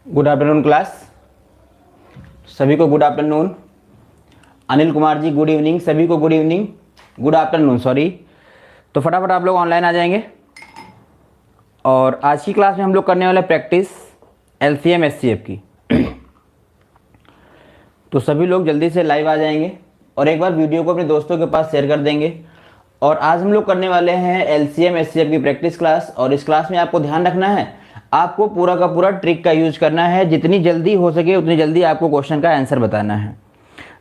Good afternoon class, सभी को good afternoon. Anil Kumar ji good evening, सभी को good evening, good afternoon sorry. तो फटाफट आप लोग ऑनलाइन आ जाएंगे और आज की क्लास में हम लोग करने वाले प्रैक्टिस एलसीएम एचसीएफ की। तो सभी लोग जल्दी से लाइव आ जाएंगे और एक बार वीडियो को अपने दोस्तों के पास शेयर कर देंगे। और आज हम लोग करने वाले हैं एलसीएम एचसीएफ की प्रैक्टिस क्लास। और इस क्लास में आपको ध्यान रखना है, आपको पूरा का पूरा ट्रिक का यूज करना है। जितनी जल्दी हो सके उतनी जल्दी आपको क्वेश्चन का आंसर बताना है।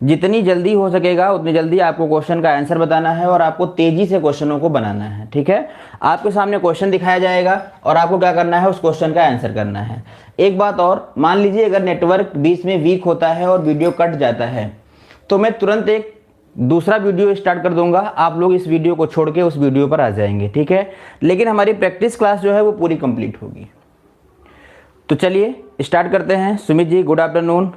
जितनी जल्दी हो सकेगा उतनी जल्दी आपको क्वेश्चन का आंसर बताना है और आपको तेजी से क्वेश्चनों को बनाना है। ठीक है, आपके सामने क्वेश्चन दिखाया जाएगा और आपको क्या करना है, उस क्वेश्चन का आंसर करना है। एक बात और, मान लीजिए अगर नेटवर्क बीच में वीक होता है और वीडियो कट जाता है तो मैं तुरंत एक दूसरा वीडियो स्टार्ट कर दूंगा, आप लोग इस वीडियो को छोड़ के उस वीडियो पर आ जाएंगे। ठीक है, लेकिन हमारी प्रैक्टिस क्लास जो है वो पूरी कंप्लीट होगी। तो चलिए स्टार्ट करते हैं। Sumit ji good afternoon,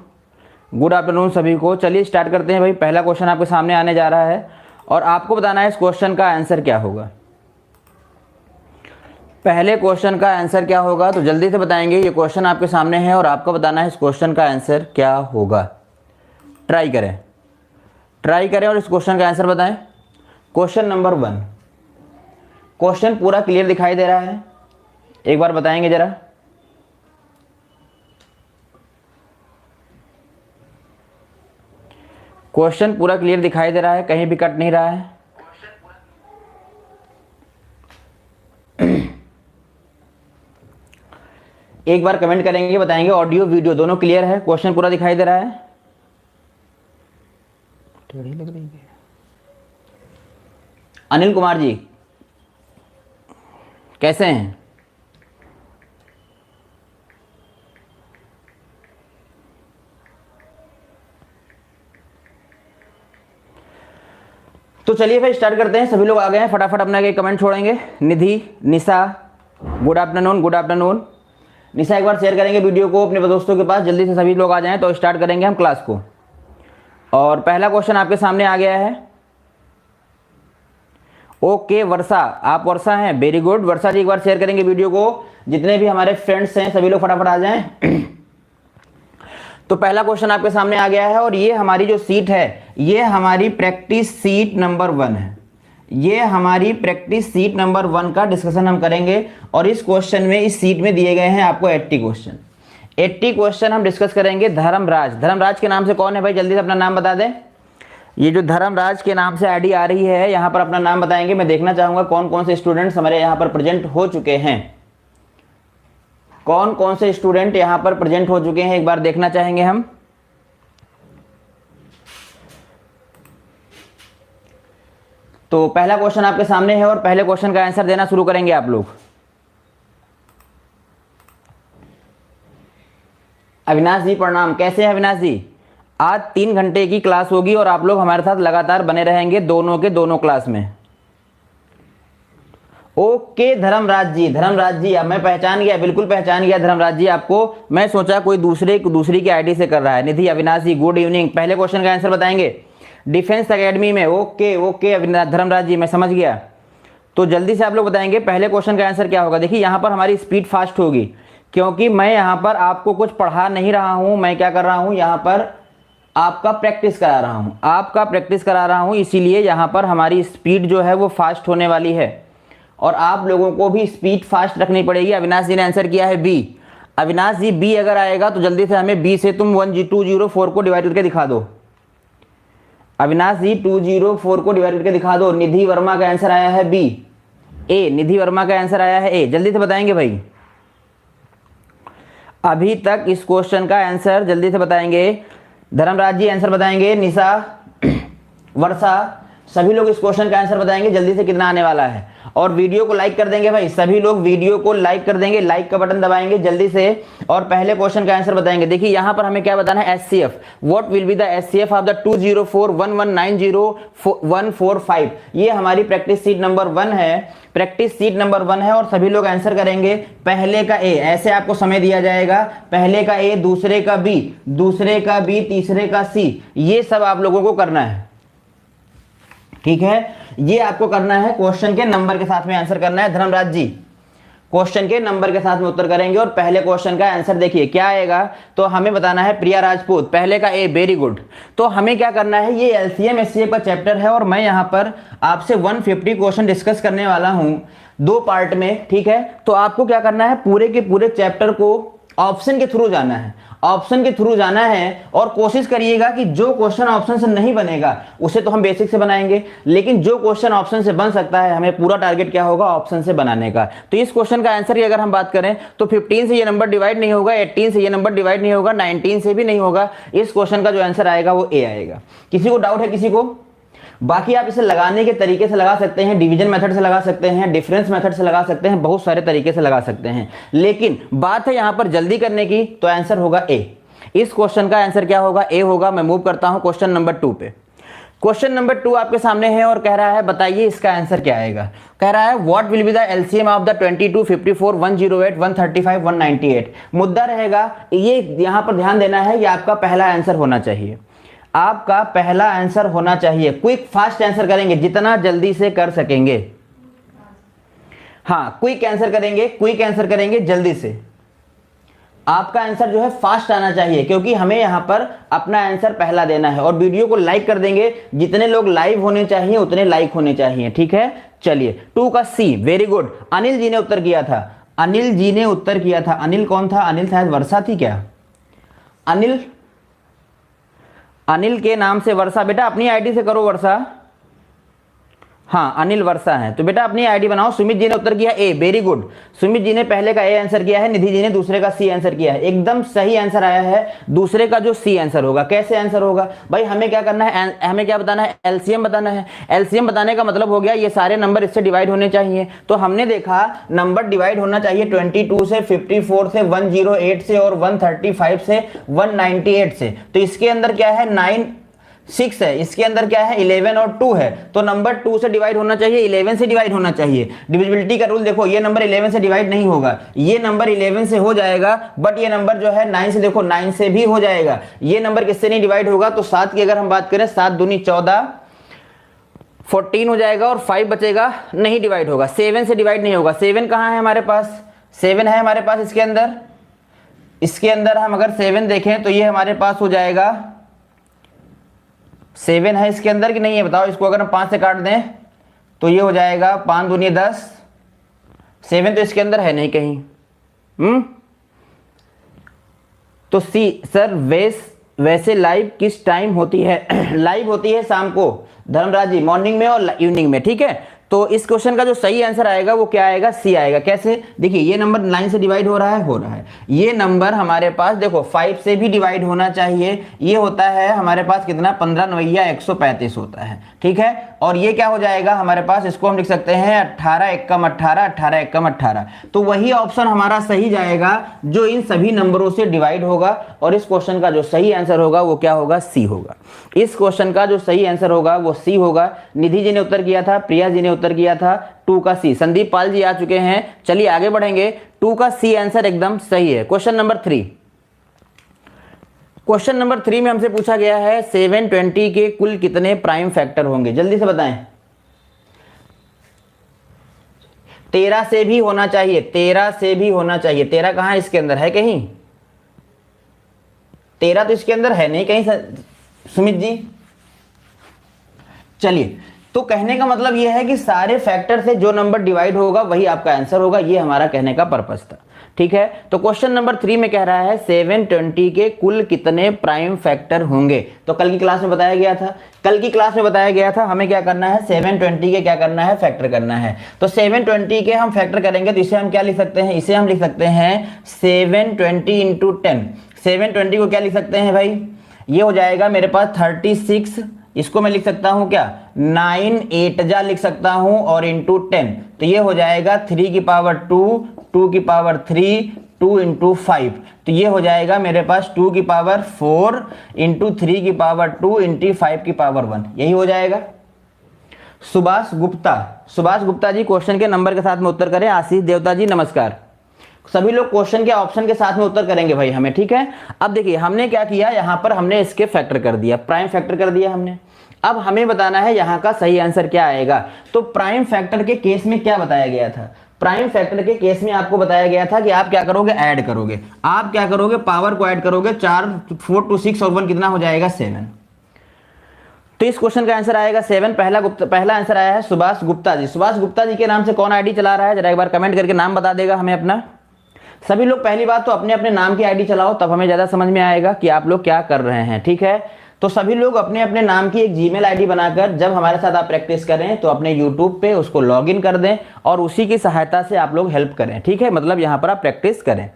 good afternoon सभी को। चलिए स्टार्ट करते हैं भाई। पहला क्वेश्चन आपके सामने आने जा रहा है और आपको बताना है इस क्वेश्चन का आंसर क्या होगा। पहले क्वेश्चन का आंसर क्या होगा, तो जल्दी से बताएंगे। ये क्वेश्चन आपके सामने है और आपको बताना है इस क्वेश्चन का आंसर क्या होगा। ट्राई करें, ट्राई करें और इस क्वेश्चन का आंसर बताएं। क्वेश्चन नंबर 1, क्वेश्चन पूरा क्लियर दिखाई दे रहा है, एक बार बताएंगे जरा। क्वेश्चन पूरा क्लियर दिखाई दे रहा है, कहीं भी कट नहीं रहा है। एक बार कमेंट करेंगे, बताएंगे ऑडियो वीडियो दोनों क्लियर है, क्वेश्चन पूरा दिखाई दे रहा है। लग रही है अनिल कुमार जी, कैसे हैं? तो चलिए फिर स्टार्ट करते हैं। सभी लोग आ गए हैं, फटाफट अपना एक कमेंट छोड़ेंगे। निधि, निशा गुड आफ्टरनून, गुड आफ्टरनून। निशा एक बार शेयर करेंगे वीडियो को अपने दोस्तों के पास, जल्दी से सभी लोग आ जाएं तो स्टार्ट करेंगे हम क्लास को। और पहला क्वेश्चन आपके सामने आ गया है। ओके वर्षा, आप वर्षा हैं, वेरी गुड। वर्षा जी एक बार शेयर करेंगे वीडियो को, जितने भी हमारे फ्रेंड्स हैं सभी लोग फटाफट आ जाएं। तो पहला क्वेश्चन आपके सामने आ गया है और ये हमारी जो सीट है ये हमारी प्रैक्टिस सीट नंबर 1 है। ये हमारी प्रैक्टिस सीट नंबर 1 का डिस्कशन हम करेंगे। और इस क्वेश्चन में, इस सीट में दिए गए हैं आपको 80 क्वेश्चन। 80 क्वेश्चन हम डिस्कस करेंगे। धर्मराज, धर्मराज के नाम से कौन है भाई, जल्दी से अपना नाम बता दें। ये जो धर्मराज के नाम से आईडी आ रही है, यहाँ पर अपना नाम बताएंगे। मैं देखना चाहूंगा कौन कौन से स्टूडेंट्स हमारे यहाँ पर प्रेजेंट हो चुके हैं। कौन कौन से स्टूडेंट यहाँ पर प्रेजेंट हो चुके हैं, एक बार देखना चाहेंगे हम। तो पहला क्वेश्चन आपके सामने है और पहले क्वेश्चन का आंसर देना शुरू करेंगे आप लोग। अविनाश जी प्रणाम, कैसे हैं अविनाश जी? आज 3 घंटे की क्लास होगी और आप लोग हमारे साथ लगातार बने रहेंगे दोनों के दोनों क्लास में। ओके धर्मराज जी, धर्मराज जी अब मैं पहचान गया, बिल्कुल पहचान गया धर्मराज जी आपको। मैं सोचा कोई दूसरी की आईडी से कर रहा है। निधि, अविनाश जी गुड इवनिंग। पहले क्वेश्चन का आंसर बताएंगे डिफेंस एकेडमी में। ओके ओके अविनाश, धर्मराज जी मैं समझ गया। तो जल्दी से आप लोग बताएंगे पहले क्वेश्चन का आंसर क्या होगा। देखिए यहाँ पर हमारी स्पीड फास्ट होगी क्योंकि मैं यहाँ पर आपको कुछ पढ़ा नहीं रहा हूँ, मैं क्या कर रहा हूँ, यहाँ पर आपका प्रैक्टिस करा रहा हूँ, आपका प्रैक्टिस करा रहा हूँ। इसीलिए यहाँ पर हमारी स्पीड जो है वो फास्ट होने वाली है और आप लोगों को भी स्पीड फास्ट रखनी पड़ेगी। अविनाश जी ने आंसर किया है बी। अविनाश जी बी अगर आएगा तो जल्दी से हमें बी से तुम 204 को डिवाइड करके दिखा दो। अविनाश जी 204 को डिवाइड करके दिखा दो। निधि वर्मा का आंसर आया है बी। ए, निधि वर्मा का आंसर आया है ए। जल्दी से बताएंगे भाई, अभी तक इस क्वेश्चन का आंसर जल्दी से बताएंगे। धर्मराज जी आंसर बताएंगे, निशा, वर्षा, सभी लोग इस क्वेश्चन का आंसर बताएंगे जल्दी से कितना आने वाला है। और वीडियो को लाइक कर देंगे भाई, सभी लोग वीडियो को लाइक कर देंगे, लाइक का बटन दबाएंगे जल्दी से और पहले क्वेश्चन का आंसर बताएंगे। देखिए यहाँ पर हमें क्या बताना है, HCF, what will be the HCF of the 2041190 ये हमारी प्रैक्टिस सीट नंबर 1 है। प्रैक्टिस सीट नंबर 1 है और सभी लोग आंसर करेंगे। पहले का ए, ऐसे आपको समय दिया जाएगा, पहले का ए, दूसरे का बी, दूसरे का बी, तीसरे का सी, ये सब आप लोगों को करना है। ठीक है, ये आपको करना है, क्वेश्चन के नंबर के साथ में आंसर करना है। धर्मराज जी क्वेश्चन के नंबर के साथ में उत्तर करेंगे। और पहले क्वेश्चन का आंसर देखिए क्या आएगा, तो हमें बताना है प्रिया राजपूत, पहले का ए, वेरी गुड। तो हमें क्या करना है, ये एलसीएम एचसीएफ का चैप्टर है और मैं यहाँ पर आपसे 150 क्वेश्चन डिस्कस करने वाला हूँ 2 पार्ट में, ठीक है। तो आपको क्या करना है, पूरे के पूरे चैप्टर को ऑप्शन के थ्रू जाना है, ऑप्शन के थ्रू जाना है। और कोशिश करिएगा कि जो क्वेश्चन ऑप्शन से नहीं बनेगा उसे तो हम बेसिक से बनाएंगे, लेकिन जो क्वेश्चन ऑप्शन से बन सकता है हमें पूरा टारगेट क्या होगा, ऑप्शन से बनाने का। तो इस क्वेश्चन का आंसर की अगर हम बात करें तो 15 से ये नंबर डिवाइड नहीं होगा, 18 से ये नंबर डिवाइड नहीं होगा, 19 से भी नहीं होगा। इस क्वेश्चन का जो आंसर आएगा वो ए आएगा। किसी को डाउट है किसी को? बाकी आप इसे लगाने के तरीके से लगा सकते हैं, डिवीजन मेथड से लगा सकते हैं, डिफरेंस मेथड से लगा सकते हैं, बहुत सारे तरीके से लगा सकते हैं, लेकिन बात है यहां पर जल्दी करने की, तो आंसर होगा ए। इस क्वेश्चन का आंसर क्या होगा, ए होगा। मैं मूव करता हूं क्वेश्चन नंबर 2 पे। क्वेश्चन नंबर 2 आपके सामने है और कह रहा है बताइए इसका आंसर क्या आएगा। कह रहा है what will be the LCM of the 22, 54, 108, 135, 198। मुद्दा रहेगा ये, यहां पर ध्यान देना है, ये आपका पहला आंसर होना चाहिए, आपका पहला आंसर होना चाहिए। क्विक फास्ट आंसर करेंगे, जितना जल्दी से कर सकेंगे। हाँ, क्विक आंसर करेंगे, क्विक आंसर करेंगे जल्दी से। आपका आंसर जो है फास्ट आना चाहिए, क्योंकि हमें यहां पर अपना आंसर पहला देना है। और वीडियो को लाइक कर देंगे, जितने लोग लाइव होने चाहिए उतने लाइक होने चाहिए, ठीक है। चलिए 2 का सी, वेरी गुड। अनिल जी ने उत्तर किया था, अनिल जी ने उत्तर किया था। अनिल कौन था? अनिल शायद वर्षा थी क्या? अनिल के नाम से वर्षा, बेटा अपनी आईडी से करो वर्षा। हाँ, अनिल वर्षा है, तो बेटा अपनी आईडी बनाओ। सुमित जी ने उत्तर किया ए, वेरी गुड। सुमित जी ने पहले का ए आंसर किया है, निधि जी ने दूसरे का सी आंसर किया है। एकदम सही आंसर आया है दूसरे का जो सी आंसर होगा। कैसे आंसर होगा भाई, हमें क्या करना है, हमें क्या बताना है, एलसीएम बताना है। एलसीएम बताने का मतलब हो गया ये सारे नंबर इससे डिवाइड होने चाहिए। तो हमने देखा नंबर डिवाइड होना चाहिए 22 से, 54 से, 108 से और 135 से, 198 से। तो इसके अंदर क्या है, 9 6 है, इसके अंदर क्या है 11 और 2 है। तो नंबर 2 से डिवाइड होना चाहिए, 11 से डिवाइड होना चाहिए। डिविजिबिलिटी का रूल देखो, ये नंबर 11 से डिवाइड नहीं होगा, ये नंबर 11 से हो जाएगा, बट ये नंबर जो है 9 से, देखो 9 से भी हो जाएगा। ये नंबर किससे नहीं डिवाइड होगा, तो 7 की अगर हम बात करें, 7 दूनी 14, 14 हो जाएगा और 5 बचेगा, नहीं डिवाइड होगा। 7 से डिवाइड नहीं होगा। 7 कहाँ है हमारे पास, 7 है हमारे पास इसके अंदर। इसके अंदर हम अगर 7 देखें तो ये हमारे पास हो जाएगा, 7 है इसके अंदर कि नहीं है बताओ। इसको अगर हम 5 से काट दें तो ये हो जाएगा 5 दूनी 10। 7 तो इसके अंदर है नहीं कहीं। तो सी सर, वैसे लाइव किस टाइम होती है? लाइव होती है शाम को धर्मराज जी, मॉर्निंग में और इवनिंग में, ठीक है। तो इस क्वेश्चन का जो सही आंसर आएगा वो क्या आएगा, सी आएगा। कैसे, देखिए ये नंबर 9 से डिवाइड हो रहा है, ये नंबर हमारे पास देखो 5 से भी डिवाइड होना चाहिए। ये होता है हमारे पास कितना, 15 9 135 होता है, ठीक है। और ये क्या हो जाएगा हमारे पास, इसको हम लिख सकते हैं 18 एकम 18, 18 एकम 18। तो वही ऑप्शन हमारा सही जाएगा जो इन सभी नंबरों से डिवाइड होगा। और इस क्वेश्चन का जो सही आंसर होगा वो क्या होगा, सी होगा। इस क्वेश्चन का जो सही आंसर होगा वो सी होगा। निधि जी ने उत्तर किया था, प्रिया जी ने उत्तर किया था 2 का सी। संदीप पाल जी आ चुके हैं। चलिए आगे बढ़ेंगे। 2 का सी आंसर एकदम सही है। क्वेश्चन नंबर 3, क्वेश्चन नंबर 3 में हमसे पूछा गया है 720 के कुल कितने प्राइम फैक्टर होंगे, जल्दी से बताएं। 13 से भी होना चाहिए, 13 से भी होना चाहिए। 13 कहां इसके अंदर है कहीं, 13 तो इसके अंदर है नहीं कहीं सुमित जी। चलिए, तो कहने का मतलब यह है कि सारे फैक्टर से जो नंबर डिवाइड होगा वही आपका आंसर होगा। ये हमारा कहने का पर्पस था, ठीक है। तो क्वेश्चन नंबर 3 में कह रहा है 720 के कुल कितने प्राइम फैक्टर होंगे। तो कल की क्लास में बताया गया था, हमें क्या करना है, 720 के क्या करना है, फैक्टर करना है। तो 720 के हम फैक्टर करेंगे तो इसे हम क्या लिख सकते हैं, इसे हम लिख सकते हैं 720 इंटू 10। 720 को क्या लिख सकते हैं भाई, ये हो जाएगा मेरे पास 36। इसको मैं लिख सकता हूं क्या, 9 8 जा लिख सकता हूं और इंटू 10। तो ये हो जाएगा 3 की पावर 2, 2 की पावर 3, 2 इंटू 5। तो ये हो जाएगा मेरे पास 2 की पावर 4 इंटू 3 की पावर 2 इंटू 5 की पावर 1, यही हो जाएगा। सुभाष गुप्ता जी क्वेश्चन के नंबर के साथ में उत्तर करें। आशीष देवता जी नमस्कार। सभी लोग क्वेश्चन के ऑप्शन के साथ में उत्तर करेंगे भाई हमें, ठीक है। अब देखिए हमने क्या किया, यहां पर हमने इसके फैक्टर कर दिया, प्राइम फैक्टर कर दिया हमने। अब हमें बताना है यहां का सही आंसर क्या आएगा। तो प्राइम फैक्टर के केस में क्या बताया गया था, प्राइम फैक्टर के केस में आपको बताया गया था कि आप क्या करोगे, ऐड करोगे। आप क्या करोगे, पावर को ऐड करोगे, 4 4 2 6 और 1 कितना हो जाएगा 7। तो इस क्वेश्चन का आंसर आएगा 7। पहला आंसर आया है सुभाष गुप्ता जी। सुभाष गुप्ता जी के नाम से कौन आईडी चला रहा है, जरा एक बार कमेंट करके नाम बता देगा हमें अपना। सभी लोग पहली बात तो अपने अपने नाम की आईडी चलाओ, तब हमें ज्यादा समझ में आएगा कि आप लोग क्या कर रहे हैं, ठीक है। तो सभी लोग अपने अपने नाम की एक जीमेल आईडी बनाकर जब हमारे साथ आप प्रैक्टिस करें तो अपने यूट्यूब पे उसको लॉगिन कर दें और उसी की सहायता से आप लोग हेल्प करें, ठीक है। मतलब यहां पर आप प्रैक्टिस करें।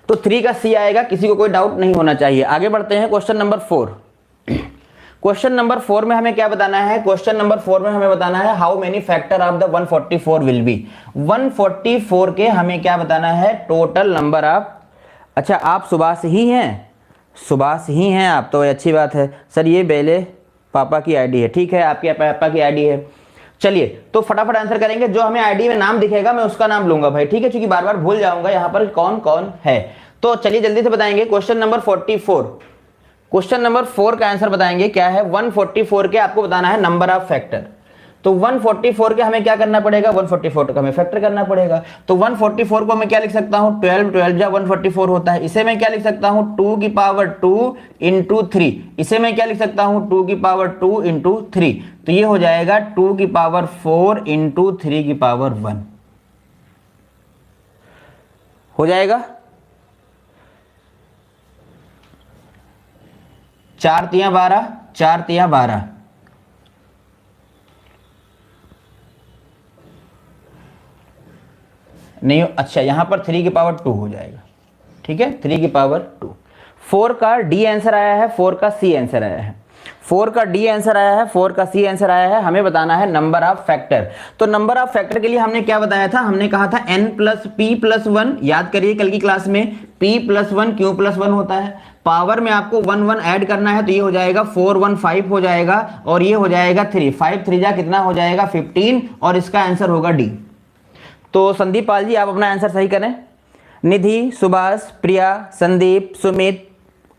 तो 3 का सी आएगा, किसी को कोई डाउट नहीं होना चाहिए। आगे बढ़ते हैं क्वेश्चन नंबर 4। क्वेश्चन नंबर 4 में हमें क्या बताना है, क्वेश्चन नंबर 4 में हमें बताना है how many factor of the 144 will be. 144 के हमें क्या बताना है, टोटल नंबर ऑफ। अच्छा, आप सुभाष ही हैं, सुभाष ही हैं आप, तो अच्छी बात है। सर ये बेले पापा की आईडी है, ठीक है, आपके पापा की आईडी है। चलिए तो फटाफट आंसर करेंगे। जो हमें आईडी में नाम दिखेगा मैं उसका नाम लूंगा भाई, ठीक है, क्योंकि बार बार भूल जाऊंगा यहाँ पर कौन कौन है। तो चलिए जल्दी से बताएंगे क्वेश्चन नंबर 44। क्वेश्चन नंबर 4 का आंसर बताएंगे क्या है। 144 के आपको बताना है नंबर ऑफ फैक्टर। तो 144 के हमें क्या करना पड़ेगा, 144 का हमें फैक्टर करना पड़ेगा। तो 144 को मैं क्या लिख सकता हूं, 12 12 जा 144 होता है। इसे मैं क्या लिख सकता हूं, 2 की पावर 2 इंटू 3। इसे मैं क्या लिख सकता हूं, 2 की पावर 2 इंटू 3। तो ये हो जाएगा 2 की पावर 4 इंटू 3 की पावर 1 हो जाएगा। 4 तिया 12, 4 तिया 12। नहीं, अच्छा यहां पर 3 की पावर 2 हो जाएगा, ठीक है, 3 की पावर 2। 4 का डी आंसर आया है, 4 का सी आंसर आया है, 4 का डी आंसर आया है, 4 का सी आंसर आया है। हमें बताना है नंबर ऑफ फैक्टर। तो नंबर ऑफ फैक्टर के लिए हमने क्या बताया था, हमने कहा था n प्लस पी प्लस 1। याद करिए कल की क्लास में p प्लस 1 q प्लस 1 होता है। पावर में आपको 1 1 ऐड करना है, तो ये हो जाएगा 4 1 5 हो जाएगा, और ये हो जाएगा 3 5 3 जा कितना हो जाएगा 15, और इसका आंसर होगा डी। तो संदीप पाल जी आप अपना आंसर सही करें। निधि, सुभाष, प्रिया, संदीप, सुमित,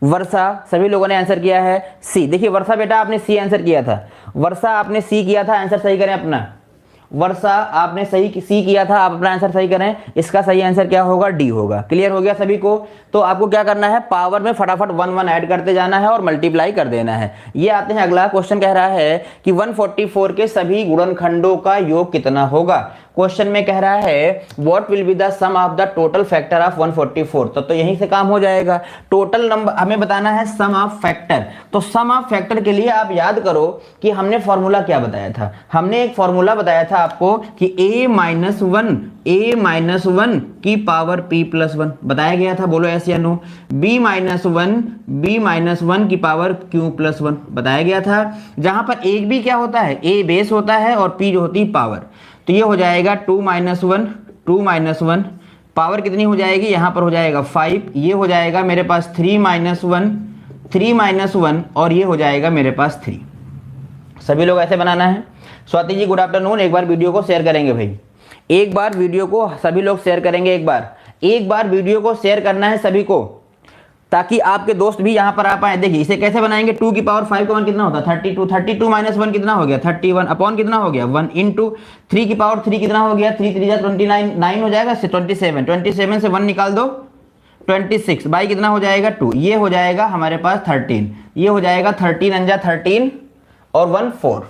वर्षा, सभी लोगों ने आंसर किया है सी। देखिए वर्षा बेटा आपने सी आंसर किया था, वर्षा आपने सी किया था, आंसर सही करें अपना। वर्षा आपने सही सी किया था, आप अपना आंसर सही करें। इसका सही आंसर क्या होगा, डी होगा। क्लियर हो गया सभी को। तो आपको क्या करना है, पावर में फटाफट 1 1 ऐड करते जाना है और मल्टीप्लाई कर देना है। ये आते हैं अगला क्वेश्चन, कह रहा है कि 144 के सभी गुणनखंडों का योग कितना होगा। क्वेश्चन में कह रहा है what will be the sum of the total factor of 144। तो यहीं से काम हो जाएगा। टोटल नंबर हमें बताना है सम ऑफ फैक्टर। तो सम ऑफ फैक्टर के लिए आप याद करो कि हमने फॉर्मूला क्या बताया था। हमने एक फॉर्मूला बताया था आपको कि a माइनस 1 की पावर p प्लस 1 बताया गया था, बोलो यस या नो। b माइनस 1 की पावर q प्लस 1 बताया गया था। जहां पर एक भी क्या होता है, a बेस होता है और p जो होती है पावर। तो ये हो जाएगा 2 माइनस 1 पावर कितनी हो जाएगी, यहां पर हो जाएगा 5। ये हो जाएगा मेरे पास 3 माइनस 1 और ये हो जाएगा मेरे पास 3। सभी लोग ऐसे बनाना है। Swati ji good afternoon. एक बार वीडियो को शेयर करेंगे भाई, एक बार वीडियो को सभी लोग शेयर करेंगे। एक बार वीडियो को शेयर करना है सभी को, ताकि आपके दोस्त भी यहां पर आ पाए। देखिए इसे कैसे बनाएंगे, 2 की पावर 5 का 1 कितना होता है 32, 32 माइनस 1 कितना हो गया 31 अपॉन कितना हो गया 1 इंटू 3 की पावर 3 कितना हो गया 3 3 जा 29 9 हो जाएगा 27 से 1 निकाल दो 26 बाई कितना हो जाएगा 2। ये हो जाएगा हमारे पास 13, ये हो जाएगा 13 अंजा 13 और 1 4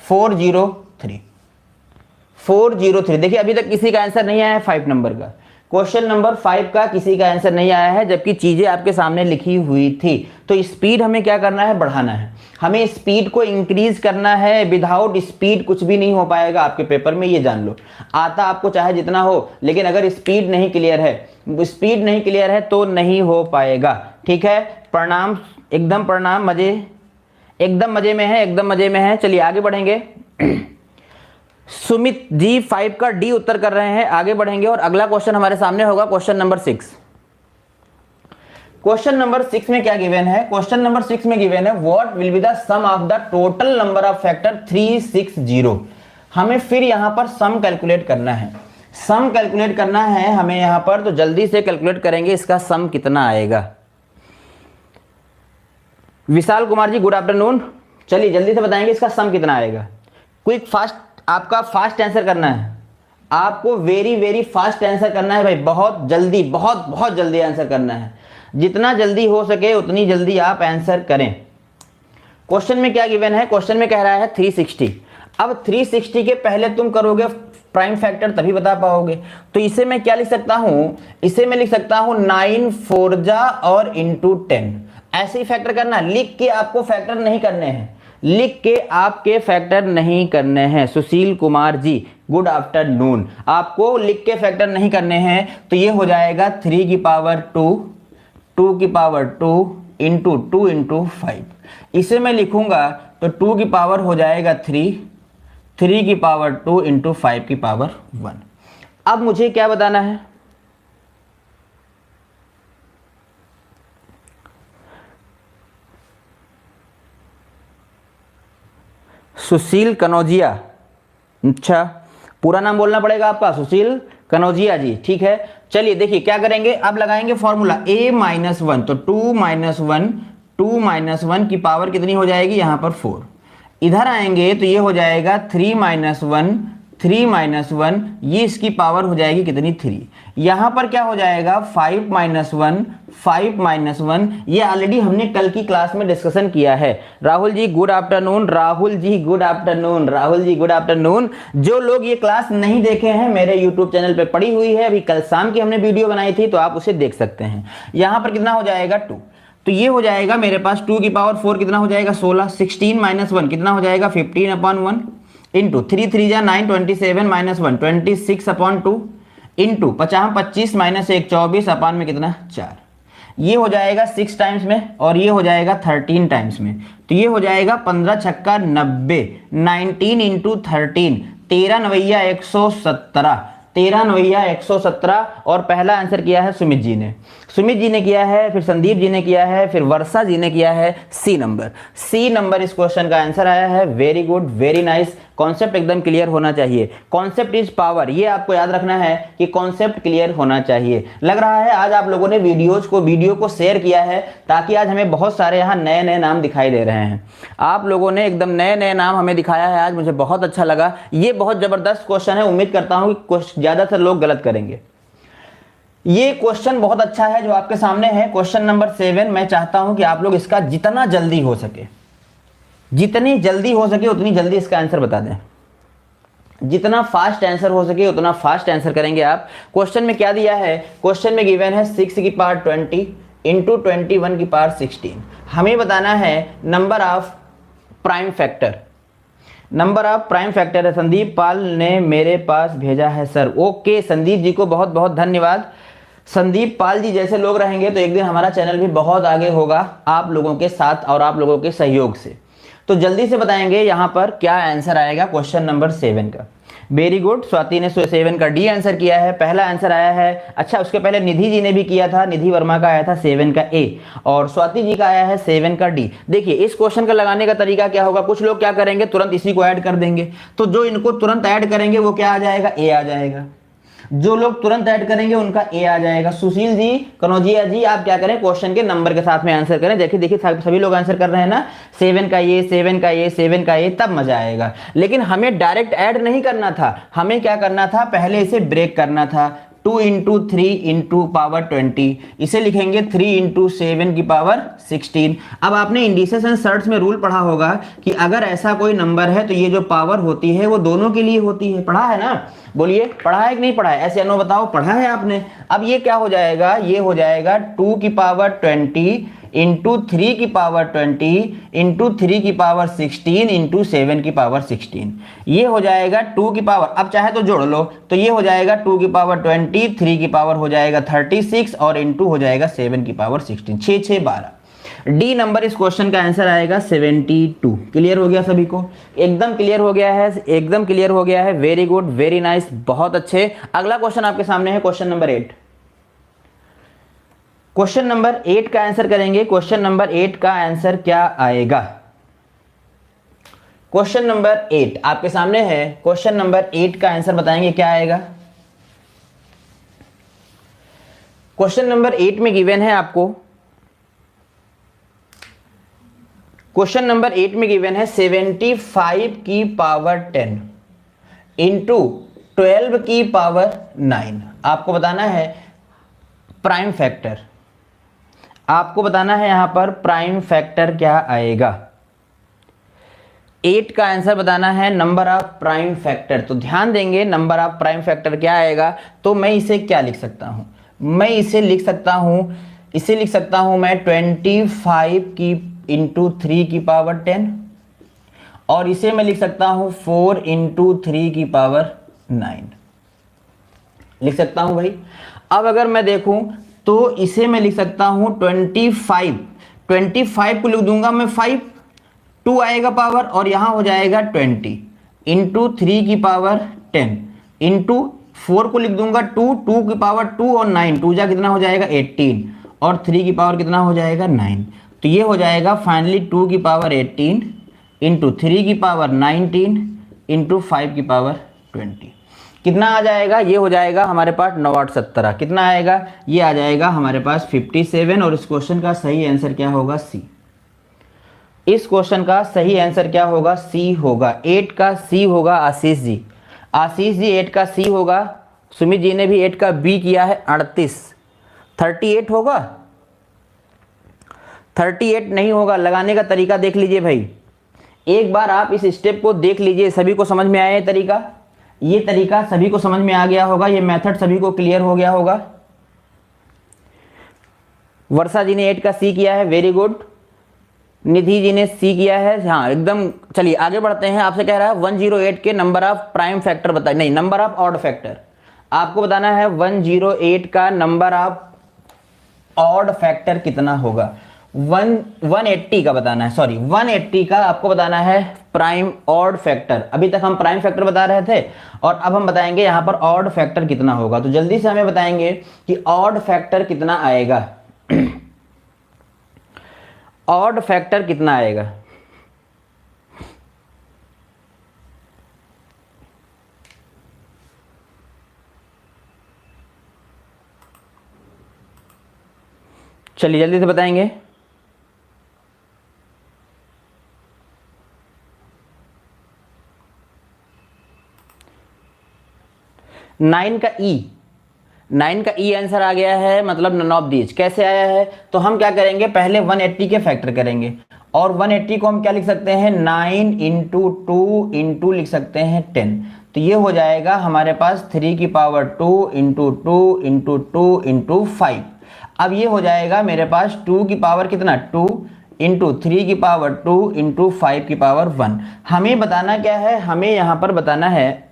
403। देखिए अभी तक किसी का आंसर नहीं आया है 5 नंबर का। क्वेश्चन नंबर 5 का किसी का आंसर नहीं आया है, जबकि चीजें आपके सामने लिखी हुई थी। तो स्पीड हमें क्या करना है, बढ़ाना है। हमें स्पीड को इंक्रीज करना है। विदाउट स्पीड कुछ भी नहीं हो पाएगा आपके पेपर में, ये जान लो। आता आपको चाहे जितना हो, लेकिन अगर स्पीड नहीं क्लियर है तो नहीं हो पाएगा। ठीक है, प्रणाम, एकदम प्रणाम, एकदम मजे में है। चलिए आगे बढ़ेंगे। सुमित जी 5 का डी उत्तर कर रहे हैं। आगे बढ़ेंगे और अगला क्वेश्चन हमारे सामने होगा क्वेश्चन नंबर 6। क्वेश्चन नंबर 6 में क्या गिवन है, क्वेश्चन नंबर 6 में गिवन है what will be the sum of the total number of factor 360। हमें फिर यहां पर सम कैलकुलेट करना है, हमें यहां पर। तो जल्दी से कैलकुलेट करेंगे इसका सम कितना आएगा। Vishal Kumar ji good afternoon. चलिए जल्दी से बताएंगे इसका सम कितना आएगा। क्विक फास्ट, आपका फास्ट आंसर करना है। आपको वेरी वेरी फास्ट आंसर करना है भाई, बहुत जल्दी, बहुत बहुत जल्दी आंसर करना है। जितना जल्दी हो सके उतनी जल्दी आप आंसर करें। क्वेश्चन में क्या गिवन है, क्वेश्चन में कह रहा है 360। अब 360 के पहले तुम करोगे प्राइम फैक्टर तभी बता पाओगे। तो इसे मैं क्या लिख सकता हूं, इसे मैं लिख सकता हूं 9 4 जा और इंटू 10। ऐसे ही फैक्टर करना, लिख के आपको फैक्टर नहीं करने हैं, लिख के आपके फैक्टर नहीं करने हैं। सुशील कुमार जी गुड आफ्टरनून, आपको लिख के फैक्टर नहीं करने हैं। तो ये हो जाएगा 3 की पावर 2, 2 की पावर 2 इंटू 2 इंटू 5। इसे मैं लिखूंगा तो 2 की पावर हो जाएगा 3, 3 की पावर 2 इंटू 5 की पावर 1। अब मुझे क्या बताना है, सुशील कनौजिया, अच्छा पूरा नाम बोलना पड़ेगा आपका, सुशील कनौजिया जी, ठीक है। चलिए देखिए क्या करेंगे, अब लगाएंगे फॉर्मूला a माइनस 1, तो 2 माइनस 1, 2 माइनस 1 की पावर कितनी हो जाएगी, यहां पर 4। इधर आएंगे तो ये हो जाएगा 3 माइनस 1, 3 माइनस 1, ये इसकी पावर हो जाएगी कितनी, 3। यहां पर क्या हो जाएगा 5 माइनस 1, 5 माइनस 1, ये ऑलरेडी हमने कल की क्लास में डिस्कशन किया है। Rahul ji good afternoon, Rahul ji good afternoon, Rahul ji good afternoon. जो लोग ये क्लास नहीं देखे हैं, मेरे यूट्यूब चैनल पे पड़ी हुई है, अभी कल शाम की हमने वीडियो बनाई थी, तो आप उसे देख सकते हैं। यहां पर कितना हो जाएगा 2, तो ये हो जाएगा मेरे पास 2 की पावर 4 कितना हो जाएगा 16, 16 माइनस 1 कितना हो जाएगा 15/1 इंटू 3 3 जा 9, 27 माइनस 1 26/2 इंटू 50 25 माइनस 1 24 अपान में कितना 4। ये हो जाएगा 6 टाइम्स में और ये हो जाएगा 13 टाइम्स में, तो ये हो जाएगा 15 छक्का 90, 19 इंटू 13, 13 नवैया 117, 13 नवैया 117। और पहला आंसर किया है सुमित जी ने, सुमित जी ने किया है, फिर संदीप जी ने किया है, फिर वर्षा जी ने किया है। सी नंबर, सी नंबर इस क्वेश्चन का आंसर आया है। Very good, very nice. Concept एकदम क्लियर होना चाहिए, कॉन्सेप्ट इज पावर, ये आपको याद रखना है कि कॉन्सेप्ट क्लियर होना चाहिए। लग रहा है आज आप लोगों ने वीडियो को शेयर किया है, ताकि आज हमें बहुत सारे यहाँ नए नए नाम दिखाई दे रहे हैं। आप लोगों ने एकदम नए नए नाम हमें दिखाया है आज, मुझे बहुत अच्छा लगा। ये बहुत जबरदस्त क्वेश्चन है, उम्मीद करता हूँ कि ज्यादातर लोग गलत करेंगे। ये क्वेश्चन बहुत अच्छा है जो आपके सामने है, क्वेश्चन नंबर 7। मैं चाहता हूं कि आप लोग इसका जितना जल्दी हो सके, जितनी जल्दी हो सके उतनी जल्दी इसका आंसर बता दें। जितना फास्ट आंसर हो सके उतना फास्ट आंसर करेंगे आप। क्वेश्चन में क्या दिया है, क्वेश्चन में गिवन है 6 की पावर 20 इंटू 21 की पावर 16। हमें बताना है number of prime factor, number of prime factor है। संदीप पाल ने मेरे पास भेजा है सर। ओके संदीप जी को बहुत बहुत धन्यवाद। संदीप पाल जी जैसे लोग रहेंगे तो एक दिन हमारा चैनल भी बहुत आगे होगा आप लोगों के साथ और आप लोगों के सहयोग से। तो जल्दी से बताएंगे यहाँ पर क्या आंसर आएगा क्वेश्चन नंबर 7 का। वेरी गुड, स्वाति ने 7 का डी आंसर किया है, पहला आंसर आया है। अच्छा उसके पहले निधि जी ने भी किया था, निधि वर्मा का आया था 7 का ए और स्वाति जी का आया है 7 का डी। देखिए इस क्वेश्चन का लगाने का तरीका क्या होगा, कुछ लोग क्या करेंगे तुरंत इसी को ऐड कर देंगे, तो जो इनको तुरंत ऐड करेंगे वो क्या आ जाएगा, ए आ जाएगा। जो लोग तुरंत ऐड करेंगे उनका ए आ जाएगा। सुशील जी कनौजिया जी आप क्या करें, क्वेश्चन के नंबर के साथ में आंसर करें। देखिए देखिए सभी लोग आंसर कर रहे हैं ना, 7 का ये, 7 का ये, 7 का ये, तब मजा आएगा। लेकिन हमें डायरेक्ट ऐड नहीं करना था, हमें क्या करना था, पहले इसे ब्रेक करना था। 2 इंटू 3 इंटू पावर 20, इसे लिखेंगे 3 इंटू 7 की पावर 16। अब आपने इंडिसेस एंड सर्ट्स में रूल पढ़ा होगा कि अगर ऐसा कोई नंबर है तो ये जो पावर होती है वो दोनों के लिए होती है। पढ़ा है ना, बोलिए पढ़ा है कि नहीं पढ़ा है, ऐसे अनो बताओ, पढ़ा है आपने। अब ये क्या हो जाएगा, ये हो जाएगा 2 की पावर 20 इंटू 3 की पावर 20 इंटू 3 की पावर 16 इंटू 7 की पावर 16। ये हो जाएगा 2 की पावर, अब चाहे तो जोड़ लो, तो ये हो जाएगा 2 की पावर 20, 3 की पावर हो जाएगा 36 और इंटू हो जाएगा 7 की पावर 16, 6 6 12। डी नंबर इस क्वेश्चन का आंसर आएगा 72। क्लियर हो गया सभी को, एकदम क्लियर हो गया है, एकदम क्लियर हो गया है। वेरी गुड, वेरी नाइस, बहुत अच्छे। अगला क्वेश्चन आपके सामने है क्वेश्चन नंबर 8। क्वेश्चन नंबर 8 का आंसर करेंगे। क्वेश्चन नंबर 8 का आंसर क्या आएगा, क्वेश्चन नंबर 8 आपके सामने है। क्वेश्चन नंबर 8 का आंसर बताएंगे क्या आएगा। क्वेश्चन नंबर 8 में गिवन है आपको, क्वेश्चन नंबर 8 में गिवन है 75 की पावर 10 इंटू 12 की पावर 9। आपको बताना है प्राइम फैक्टर, आपको बताना है यहां पर प्राइम फैक्टर क्या आएगा। 8 का आंसर बताना है नंबर ऑफ प्राइम फैक्टर। तो ध्यान देंगे नंबर ऑफ प्राइम फैक्टर क्या आएगा। तो मैं इसे क्या लिख सकता हूं, मैं इसे लिख सकता हूं, इसे लिख सकता हूं मैं 25 की इंटू 3 की पावर 10, और इसे मैं लिख सकता हूं 4 इंटू 3 की पावर 9 लिख सकता हूं भाई। अब अगर मैं देखूं तो इसे मैं लिख सकता हूं 25 को लिख दूंगा मैं 5, 2 आएगा पावर, और यहां हो जाएगा 20 इंटू 3 की पावर 10 इंटू 4 को लिख दूंगा 2, 2 की पावर 2 और 9, 2 जा कितना हो जाएगा 18, और 3 की पावर कितना हो जाएगा 9। तो ये हो जाएगा फाइनली 2 की पावर 18 इंटू 3 की पावर 19 इंटू 5 की पावर 20। कितना आ जाएगा, ये हो जाएगा हमारे पास 9 8 17, कितना आएगा, ये आ जाएगा हमारे पास 57। और इस क्वेश्चन का सही आंसर क्या होगा, सी। इस क्वेश्चन का सही आंसर क्या होगा, सी होगा। 8 का सी होगा आशीष जी, आशीष जी 8 का सी होगा। सुमित जी ने भी 8 का बी किया है 38, 38 होगा, 38 नहीं होगा। लगाने का तरीका देख लीजिए भाई, एक बार आप इस स्टेप को देख लीजिए। सभी को समझ में आया ये तरीका, ये तरीका सभी को समझ में आ गया होगा, ये मेथड सभी को क्लियर हो गया होगा। वर्षा जी ने 8 का सी किया है, वेरी गुड। निधि जी ने सी किया है, हाँ एकदम। चलिए आगे बढ़ते हैं। आपसे कह रहा है 108 के नंबर ऑफ प्राइम फैक्टर बताइए, नहीं नंबर ऑफ ऑड फैक्टर। आपको बताना है 108 का नंबर ऑफ ऑड फैक्टर कितना होगा। 180 का बताना है, सॉरी 180 का आपको बताना है प्राइम ऑड फैक्टर। अभी तक हम प्राइम फैक्टर बता रहे थे और अब हम बताएंगे यहां पर ऑड फैक्टर कितना होगा। तो जल्दी से हमें बताएंगे कि ऑड फैक्टर कितना आएगा। ऑड फैक्टर कितना आएगा, चलिए जल्दी से बताएंगे। 9 का ई, 9 का ई आंसर आ गया है, मतलब नन ऑफ दीज। कैसे आया है, तो हम क्या करेंगे, पहले 180 के फैक्टर करेंगे, और 180 को हम क्या लिख सकते हैं 9 इंटू 2 इंटू लिख सकते हैं 10। तो ये हो जाएगा हमारे पास 3 की पावर 2 इंटू 2 इंटू 2 इंटू 5। अब ये हो जाएगा मेरे पास 2 की पावर कितना 2 इंटू 3 की पावर 2 इंटू 5 की पावर 1। हमें बताना क्या है, हमें यहां पर बताना है,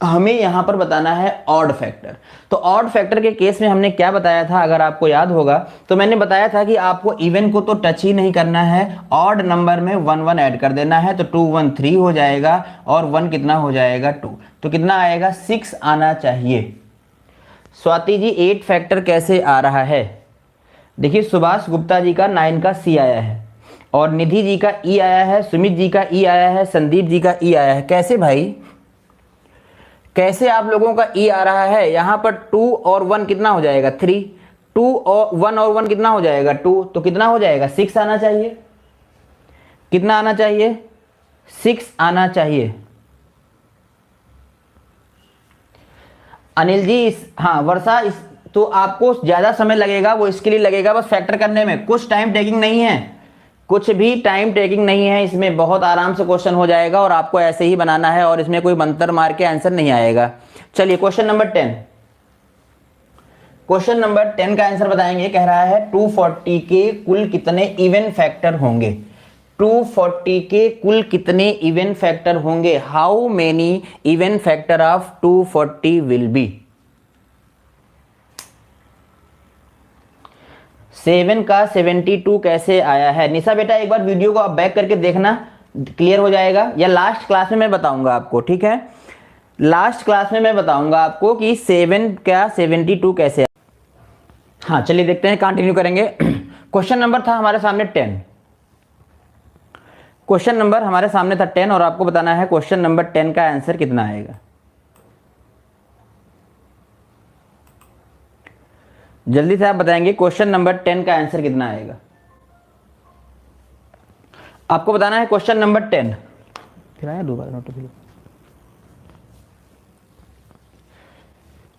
हमें यहां पर बताना है ऑड फैक्टर। तो ऑड फैक्टर के केस में हमने क्या बताया था, अगर आपको याद होगा तो मैंने बताया था कि आपको इवन को तो टच ही नहीं करना है, ऑड नंबर में 1 1 ऐड कर देना है। तो 2 1 3 हो जाएगा और 1 कितना हो जाएगा 2। तो कितना आएगा 6 आना चाहिए। स्वाति जी 8 फैक्टर कैसे आ रहा है, देखिए सुभाष गुप्ता जी का 9 का सी आया है, और निधि जी का ई आया है, सुमित जी का ई आया है, संदीप जी का ई आया है। कैसे भाई, कैसे आप लोगों का ई आ रहा है। यहां पर 2 और 1 कितना हो जाएगा 3, 2 और 1 और 1 कितना हो जाएगा 2, तो कितना हो जाएगा 6 आना चाहिए। कितना आना चाहिए 6 आना चाहिए। अनिल जी हाँ वर्षा, इस तो आपको ज्यादा समय लगेगा, वो इसके लिए लगेगा बस फैक्टर करने में, कुछ टाइम टेकिंग नहीं है, कुछ भी टाइम टेकिंग नहीं है इसमें, बहुत आराम से क्वेश्चन हो जाएगा और आपको ऐसे ही बनाना है और इसमें कोई मंत्र मार के आंसर नहीं आएगा। चलिए क्वेश्चन नंबर 10, क्वेश्चन नंबर 10 का आंसर बताएंगे। कह रहा है 240 के कुल कितने इवन फैक्टर होंगे। 240 के कुल कितने इवन फैक्टर होंगे, how many even factor of 240 will be. 7 का 72 कैसे आया है। निशा बेटा एक बार वीडियो को आप बैक करके देखना, क्लियर हो जाएगा, या लास्ट क्लास में मैं बताऊंगा आपको, ठीक है लास्ट क्लास में मैं बताऊंगा आपको कि 7 का 72 कैसे आया। हाँ चलिए देखते हैं, कंटिन्यू करेंगे। क्वेश्चन नंबर था हमारे सामने 10, क्वेश्चन नंबर हमारे सामने था 10 और आपको बताना है क्वेश्चन नंबर 10 का आंसर कितना आएगा। जल्दी से आप बताएंगे क्वेश्चन नंबर 10 का आंसर कितना आएगा। आपको बताना है क्वेश्चन नंबर 10। फिर आया दोबारा नोट,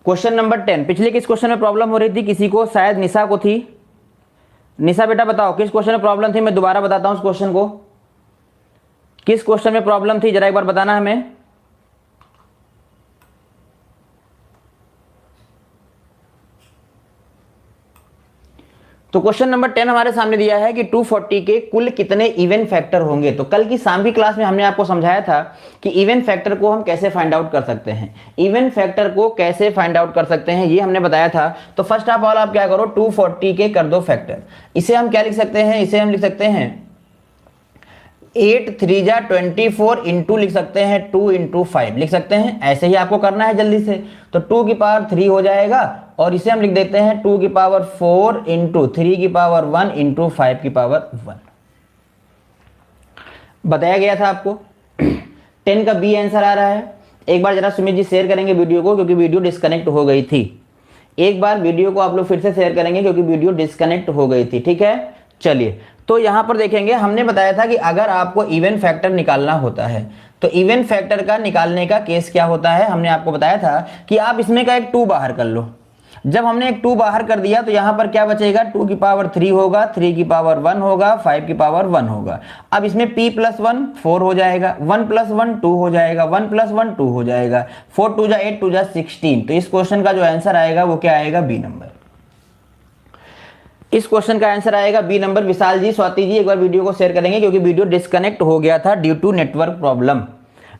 क्वेश्चन नंबर 10, पिछले किस क्वेश्चन में प्रॉब्लम हो रही थी किसी को, शायद निशा को थी। निशा बेटा बताओ किस क्वेश्चन में प्रॉब्लम थी, मैं दोबारा बताता हूं उस क्वेश्चन को, किस क्वेश्चन में प्रॉब्लम थी जरा एक बार बताना हमें। तो क्वेश्चन नंबर 10 हमारे सामने दिया है कि 240 के कुल कितने इवन फैक्टर होंगे। तो कल की शाम की क्लास में हमने आपको समझाया था कि इवन फैक्टर को हम कैसे फाइंड आउट कर सकते हैं, इवन फैक्टर को कैसे फाइंड आउट कर सकते हैं ये हमने बताया था। तो फर्स्ट ऑफ ऑल आप क्या करो, 240 के कर दो फैक्टर। इसे हम क्या लिख सकते हैं, इसे हम लिख सकते हैं 8 3 जा 24 इंटू लिख सकते हैं 2 इंटू 5 लिख सकते हैं। ऐसे ही आपको करना है जल्दी से। तो 2 की पावर 3 हो जाएगा और इसे हम लिख देते हैं 2 की पावर 4 इंटू 3 की पावर 1 इंटू 5 की पावर 1। बताया गया था आपको। 10 का बी आंसर आ रहा है। एक बार जरा सुमित जी शेयर करेंगे वीडियो को, क्योंकि वीडियो डिस्कनेक्ट हो गई थी। एक बार वीडियो को आप लोग फिर से शेयर करेंगे क्योंकि वीडियो डिस्कनेक्ट हो गई थी। ठीक है, चलिए तो यहां पर देखेंगे, हमने बताया था कि अगर आपको इवन फैक्टर निकालना होता है तो इवन फैक्टर का निकालने का केस क्या होता है, हमने आपको बताया था कि आप इसमें का एक 2 बाहर कर लो। जब हमने एक 2 बाहर कर दिया तो यहां पर क्या बचेगा, 2 की पावर 3 होगा, 3 की पावर 1 होगा, 5 की पावर 1 होगा। अब इसमें p प्लस 1 4 हो जाएगा, 1 प्लस 1 2 हो जाएगा, 1 प्लस 1 2 हो जाएगा, 4 2 जा 8 2 जा 16। तो इस क्वेश्चन का जो आंसर आएगा वो क्या आएगा, बी नंबर। इस क्वेश्चन का आंसर आएगा बी नंबर। विशाल जी, स्वाति जी एक बार वीडियो को शेयर करेंगे क्योंकि वीडियो डिस्कनेक्ट हो गया था due to network problem.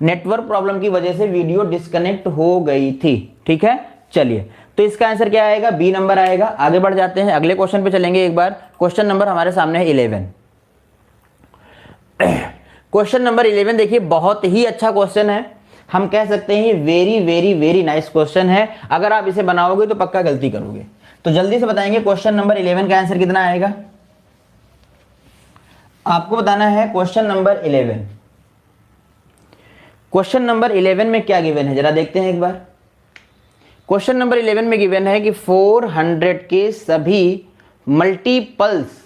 Network problem की वजह से वीडियो डिस्कनेक्ट हो गई थी। ठीक है, चलिए तो इसका आंसर क्या आएगा, बी नंबर आएगा। आगे बढ़ जाते हैं, अगले क्वेश्चन पे चलेंगे। एक बार क्वेश्चन नंबर हमारे सामने है 11। क्वेश्चन नंबर 11 देखिए, बहुत ही अच्छा क्वेश्चन है। हम कह सकते हैं very very very nice question है। अगर आप इसे बनाओगे तो पक्का गलती करोगे। तो जल्दी से बताएंगे क्वेश्चन नंबर 11 का आंसर कितना आएगा। आपको बताना है क्वेश्चन नंबर 11। क्वेश्चन नंबर 11 में क्या गिवन है जरा देखते हैं एक बार। क्वेश्चन नंबर 11 में गिवन है कि 400 के सभी मल्टीपल्स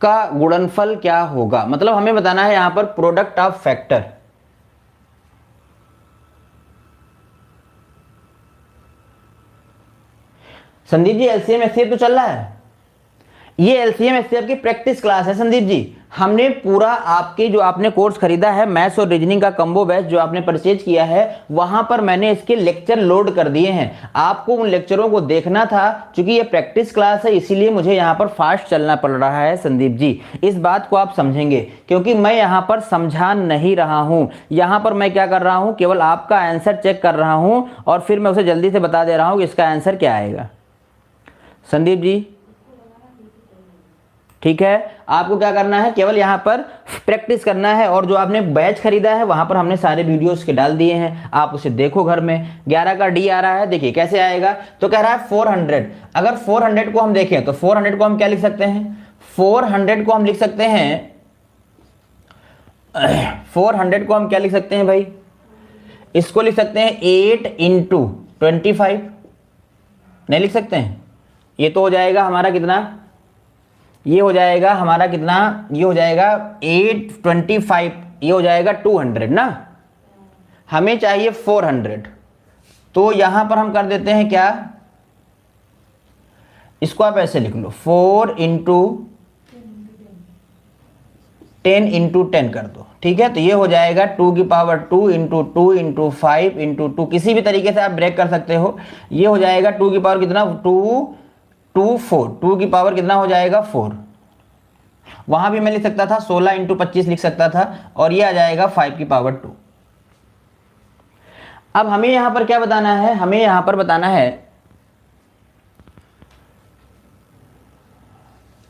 का गुणनफल क्या होगा। मतलब हमें बताना है यहां पर product of factor. Sandeep ji LCM HCF तो चल रहा है, ये एलसीएम एचसीएफ की प्रैक्टिस क्लास है। संदीप जी हमने पूरा आपके जो आपने कोर्स खरीदा है मैथ्स और रीजनिंग का कम्बो बैच जो आपने परचेज किया है, वहां पर मैंने इसके लेक्चर लोड कर दिए हैं। आपको उन लेक्चरों को देखना था। क्योंकि ये प्रैक्टिस क्लास है इसीलिए मुझे यहाँ पर फास्ट चलना पड़ रहा है। संदीप जी इस बात को आप समझेंगे, क्योंकि मैं यहाँ पर समझा नहीं रहा हूँ। यहाँ पर मैं क्या कर रहा हूँ, केवल आपका आंसर चेक कर रहा हूँ और फिर मैं उसे जल्दी से बता दे रहा हूँ कि इसका आंसर क्या आएगा। संदीप जी ठीक है, आपको क्या करना है, केवल यहाँ पर प्रैक्टिस करना है। और जो आपने बैच खरीदा है वहां पर हमने सारे वीडियोस के डाल दिए हैं, आप उसे देखो घर में। 11 का डी आ रहा है, देखिए कैसे आएगा। तो कह रहा है 400। अगर 400 को हम देखें तो 400 को हम क्या लिख सकते हैं, 400 को हम लिख सकते हैं 400 को हम क्या लिख सकते हैं भाई, इसको लिख सकते हैं 8 इंटू 25। नहीं लिख सकते हैं, ये तो हो जाएगा हमारा कितना, ये हो जाएगा हमारा कितना, ये हो जाएगा 8 25, ये हो जाएगा 200 ना। हमें चाहिए 400। तो यहां पर हम कर देते हैं क्या, इसको आप ऐसे लिख लो 4 इंटू 10 इंटू 10 कर दो। ठीक है, तो ये हो जाएगा 2 की पावर 2 इंटू 2 इंटू 5 इंटू 2। किसी भी तरीके से आप ब्रेक कर सकते हो। ये हो जाएगा 2 की पावर कितना, 4 2 की पावर कितना हो जाएगा 4। वहां भी मैं लिख सकता था 16 इंटू 25 लिख सकता था और ये आ जाएगा 5 की पावर 2। अब हमें यहां पर क्या बताना है, हमें यहां पर बताना है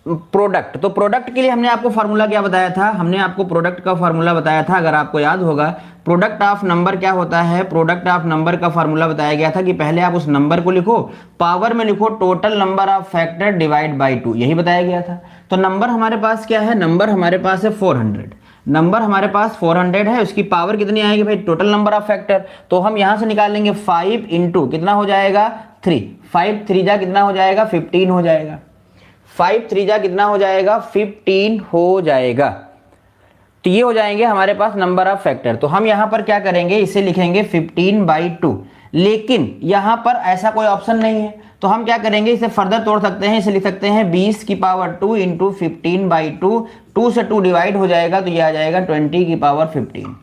प्रोडक्ट। तो प्रोडक्ट के लिए हमने आपको फार्मूला क्या बताया था, हमने आपको प्रोडक्ट का फार्मूला बताया था। अगर आपको याद होगा प्रोडक्ट ऑफ नंबर क्या होता है, प्रोडक्ट ऑफ नंबर का फार्मूला बताया गया था कि पहले आप उस नंबर को लिखो, पावर में लिखो total number of factor divide by 2, यही बताया गया था। तो नंबर हमारे पास क्या है, नंबर हमारे पास है 400। नंबर हमारे पास 400 है, उसकी पावर कितनी आएगी भाई, टोटल नंबर ऑफ फैक्टर। तो हम यहां से निकाल लेंगे 5 इंटू कितना हो जाएगा 3, 5 3 जा कितना हो जाएगा 15 हो जाएगा, 5 3 जा कितना हो जाएगा 15 हो जाएगा। तो तो ये हो जाएंगे हमारे पास नंबर ऑफ फैक्टर। तो हम यहां पर क्या करेंगे, इसे लिखेंगे 15/2, लेकिन यहां पर ऐसा कोई ऑप्शन नहीं है, तो हम क्या करेंगे, इसे फर्दर तोड़ सकते हैं, इसे लिख सकते हैं 20⁻2 इंटू 15/2, 2 से 2 डिवाइड हो जाएगा, तो ये आ जाएगा 20⁻15,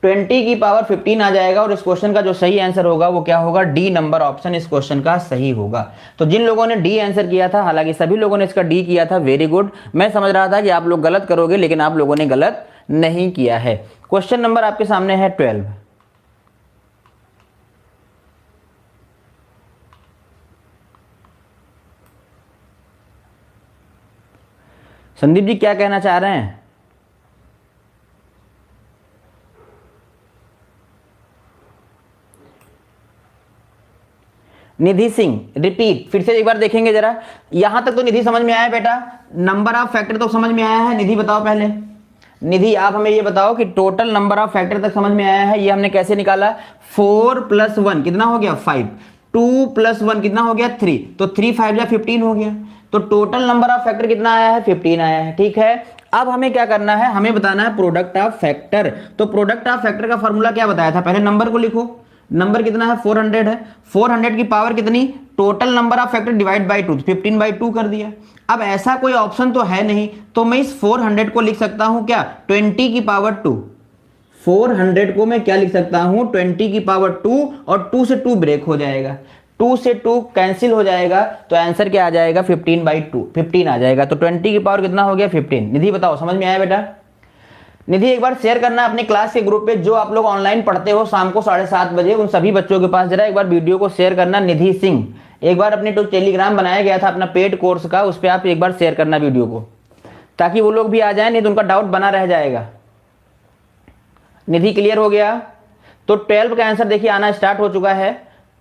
20⁻15 आ जाएगा। और इस क्वेश्चन का जो सही आंसर होगा वो क्या होगा, डी नंबर ऑप्शन इस क्वेश्चन का सही होगा। तो जिन लोगों ने डी आंसर किया था, हालांकि सभी लोगों ने इसका डी किया था, वेरी गुड। मैं समझ रहा था कि आप लोग गलत करोगे, लेकिन आप लोगों ने गलत नहीं किया है। क्वेश्चन नंबर आपके सामने है 12। संदीप जी क्या कहना चाह रहे हैं? निधि सिंह, रिपीट, फिर से एक बार देखेंगे जरा। यहां तक तो निधि समझ में आया बेटा, नंबर ऑफ फैक्टर तो समझ में आया है। निधि बताओ पहले, निधि आप हमें ये बताओ कि टोटल नंबर ऑफ फैक्टर तक समझ में आया है। ये हमने कैसे निकाला, 4 + 1 कितना हो गया 5, 2 + 1 कितना हो गया 3, तो 3 5 या 15 हो गया। तो टोटल नंबर ऑफ फैक्टर कितना आया है, 15 आया है। ठीक है, अब हमें क्या करना है, हमें बताना है प्रोडक्ट ऑफ फैक्टर। तो प्रोडक्ट ऑफ फैक्टर का फॉर्मूला क्या बताया था, पहले नंबर को लिखो। नंबर कितना है, 400 है। 400 की पावर कितनी, total number of factor divide by 2, 15/2 कर दिया। अब ऐसा कोई ऑप्शन तो है नहीं, तो मैं इस 400 को लिख सकता हूं क्या, 20⁻2। 400 को मैं क्या लिख सकता हूं, 20⁻2, और 2 से 2 ब्रेक हो जाएगा, 2 से 2 कैंसिल हो जाएगा, तो आंसर क्या आ जाएगा, 15/2, 15 आ जाएगा। तो 20 की पावर कितना हो गया, 15। निधि बताओ समझ में आया बेटा? निधि एक बार शेयर करना अपने क्लास के ग्रुप पे, जो आप लोग ऑनलाइन पढ़ते हो शाम को 7:30 बजे, उन सभी बच्चों के पास जरा एक बार वीडियो को शेयर करना। निधि सिंह, एक बार अपने तो टेलीग्राम बनाया गया था अपना पेड कोर्स का, उस पर आप एक बार शेयर करना वीडियो को, ताकि वो लोग भी आ जाए, नहीं तो उनका डाउट बना रह जाएगा। निधि क्लियर हो गया? तो 12 का आंसर देखिए आना स्टार्ट हो चुका है।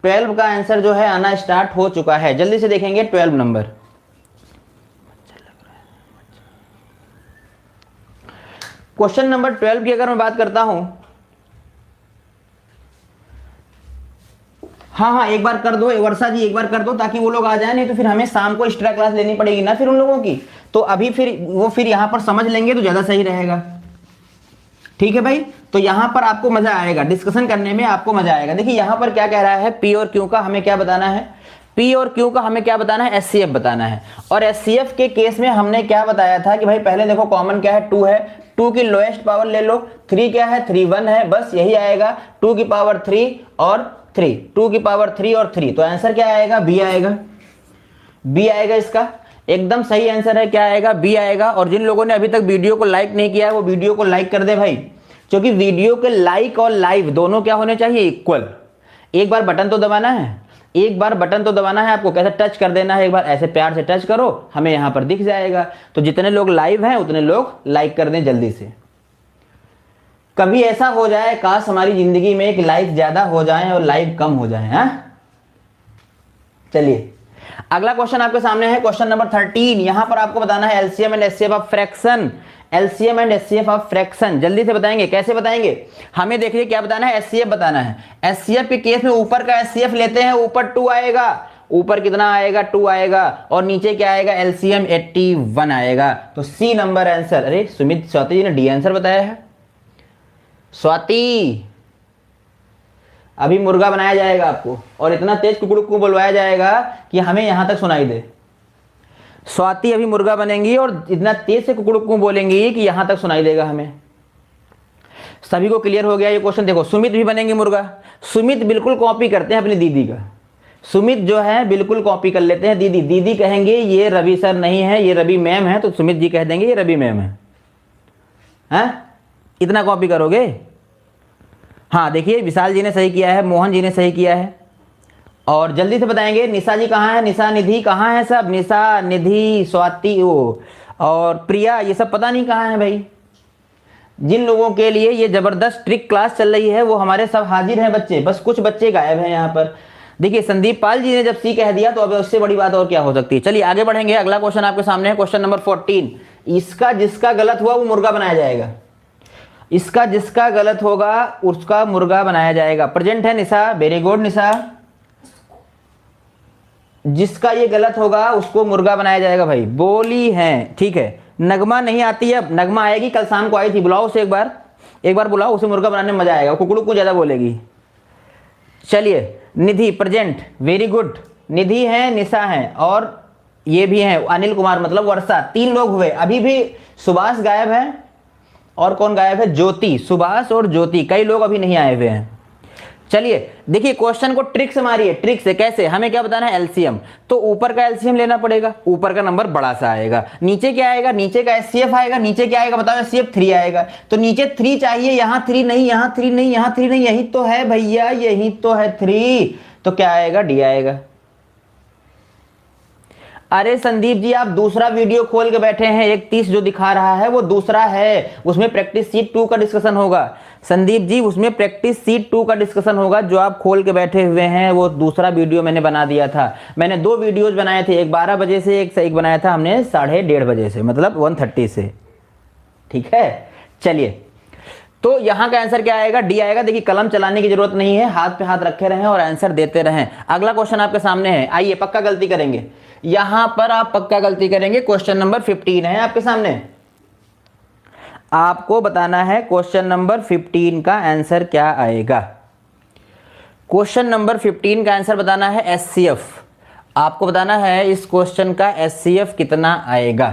12 का आंसर जो है आना स्टार्ट हो चुका है। जल्दी से देखेंगे 12 नंबर। क्वेश्चन नंबर 12 की अगर मैं बात करता हूं, हाँ एक बार कर दो वर्षा जी, एक बार कर दो, ताकि वो लोग आ जाए, नहीं तो फिर हमें शाम को एक्स्ट्रा क्लास लेनी पड़ेगी ना फिर उन लोगों की। तो अभी फिर यहां पर समझ लेंगे तो ज्यादा सही रहेगा। ठीक है भाई, तो यहां पर आपको मजा आएगा, डिस्कशन करने में आपको मजा आएगा। देखिए यहां पर क्या कह रहा है, पी और क्यू का हमें क्या बताना है, पी और क्यू का हमें क्या बताना है, एचसीएफ बताना है। और एचसीएफ के केस में हमने क्या बताया था कि भाई पहले देखो कॉमन क्या है, 2 है, 2 की लोएस्ट पावर ले लो, 3 क्या है, 3 1 है, बस यही आएगा, 2 की पावर 3 और 3, 2 की पावर 3 और 3। तो आंसर क्या आएगा, बी आएगा, बी आएगा। इसका एकदम सही आंसर है, क्या आएगा, बी आएगा। और जिन लोगों ने अभी तक वीडियो को लाइक नहीं किया है, वो वीडियो को लाइक कर दे भाई, क्योंकि वीडियो के लाइक और लाइव दोनों क्या होने चाहिए, इक्वल। एक बार बटन तो दबाना है, एक बार बटन तो दबाना है आपको, कैसे टच कर देना है, एक बार ऐसे प्यार से टच करो, हमें यहां पर दिख जाएगा। तो जितने लोग लाइव हैं उतने लोग लाइक कर दें जल्दी से। कभी ऐसा हो जाए, काश हमारी जिंदगी में एक लाइक ज्यादा हो जाए और लाइव कम हो जाए। हाँ चलिए अगला क्वेश्चन आपके सामने है, क्वेश्चन नंबर 13। यहां पर आपको बताना है LCM and HCF of fraction, LCM and HCF of fraction. जल्दी से बताएंगे, कैसे बताएंगे, हमें देखिए क्या बताना है, एचसीएफ बताना है। एचसीएफ के केस में ऊपर का एचसीएफ लेते हैं, ऊपर 2 आएगा, ऊपर कितना आएगा, 2 आएगा, और नीचे क्या आएगा, एलसीएम 81 आएगा। तो सी नंबर आंसर। अरे सुमित स्वाति जी ने डी आंसर बताया है। स्वाति अभी मुर्गा बनाया जाएगा आपको, और इतना तेज कुकड़ू को बुलवाया जाएगा कि हमें यहां तक सुनाई दे। स्वाति अभी मुर्गा बनेंगी और इतना तेज से कुकड़ू को बोलेंगी कि यहां तक सुनाई देगा हमें। सभी को क्लियर हो गया ये क्वेश्चन? देखो सुमित भी बनेंगे मुर्गा। सुमित बिल्कुल कॉपी करते हैं अपनी दीदी का, सुमित जो है बिल्कुल कॉपी कर लेते हैं दीदी। दीदी कहेंगे ये रवि सर नहीं है, ये रवि मैम है, तो सुमित जी कह देंगे ये रवि मैम है। हैं? इतना कॉपी करोगे? हाँ देखिए विशाल जी ने सही किया है, मोहन जी ने सही किया है। और जल्दी से बताएंगे निशा जी कहाँ है, निशा निधि कहाँ है, सब निशा निधि स्वाति ओ और प्रिया, ये सब पता नहीं कहाँ है भाई। जिन लोगों के लिए ये जबरदस्त ट्रिक क्लास चल रही है वो हमारे सब हाजिर हैं बच्चे, बस कुछ बच्चे गायब हैं यहाँ पर। देखिए संदीप पाल जी ने जब सी कह दिया तो अब उससे बड़ी बात और क्या हो सकती है। चलिए आगे बढ़ेंगे, अगला क्वेश्चन आपके सामने है, क्वेश्चन नंबर 14। इसका जिसका गलत हुआ वो मुर्गा बनाया जाएगा, इसका जिसका गलत होगा उसका मुर्गा बनाया जाएगा। प्रेजेंट है निशा, वेरी गुड निशा। जिसका ये गलत होगा उसको मुर्गा बनाया जाएगा भाई, बोली है, ठीक है। नगमा नहीं आती है, अब नगमा आएगी, कल शाम को आई थी, बुलाओ उसे एक बार बुलाओ उसे, मुर्गा बनाने में मजा आएगा, कुकड़ू को ज्यादा बोलेगी। चलिए निधि प्रेजेंट, वेरी गुड। निधि है, निशा है और ये भी है अनिल कुमार, मतलब वर्षा। 3 लोग हुए। अभी भी सुभाष गायब है और कौन गायब है? ज्योति। सुभाष और ज्योति, कई लोग अभी नहीं आए हुए हैं। चलिए देखिए क्वेश्चन को ट्रिक से मारिए। ट्रिक से कैसे? हमें क्या बताना है? एलसीएम। तो ऊपर का एलसीएम लेना पड़ेगा, ऊपर का नंबर बड़ा सा आएगा, नीचे क्या आएगा? नीचे का एचसीएफ आएगा। नीचे क्या आएगा बताओ? एचसीएफ 3 आएगा। तो नीचे 3 चाहिए, यहाँ 3 नहीं, यहाँ 3 नहीं, यहाँ 3 नहीं, यही तो है भैया, यही तो है 3। तो क्या आएगा? डी आएगा। अरे संदीप जी आप दूसरा वीडियो खोल के बैठे हैं, 31 जो दिखा रहा है वो दूसरा है, उसमें प्रैक्टिस सीट 2 का डिस्कशन होगा। संदीप जी उसमें प्रैक्टिस सीट 2 का डिस्कशन होगा, जो आप खोल के बैठे हुए हैं वो दूसरा वीडियो मैंने बना दिया था। मैंने 2 वीडियोज बनाए थे, एक 12 बजे से, एक बनाया था हमने 1:30 बजे से, मतलब 1:30 से। ठीक है, चलिए तो यहां का आंसर क्या आएगा? डी आएगा। देखिए कलम चलाने की जरूरत नहीं है, हाथ पे हाथ रखे रहें और आंसर देते रहें। अगला क्वेश्चन आपके सामने है, आइए पक्का गलती करेंगे, यहां पर आप पक्का गलती करेंगे। क्वेश्चन नंबर 15 है आपके सामने, आपको बताना है क्वेश्चन नंबर 15 का आंसर क्या आएगा। क्वेश्चन नंबर 15 का आंसर बताना है एचसीएफ। आपको बताना है इस क्वेश्चन का एचसीएफ कितना आएगा।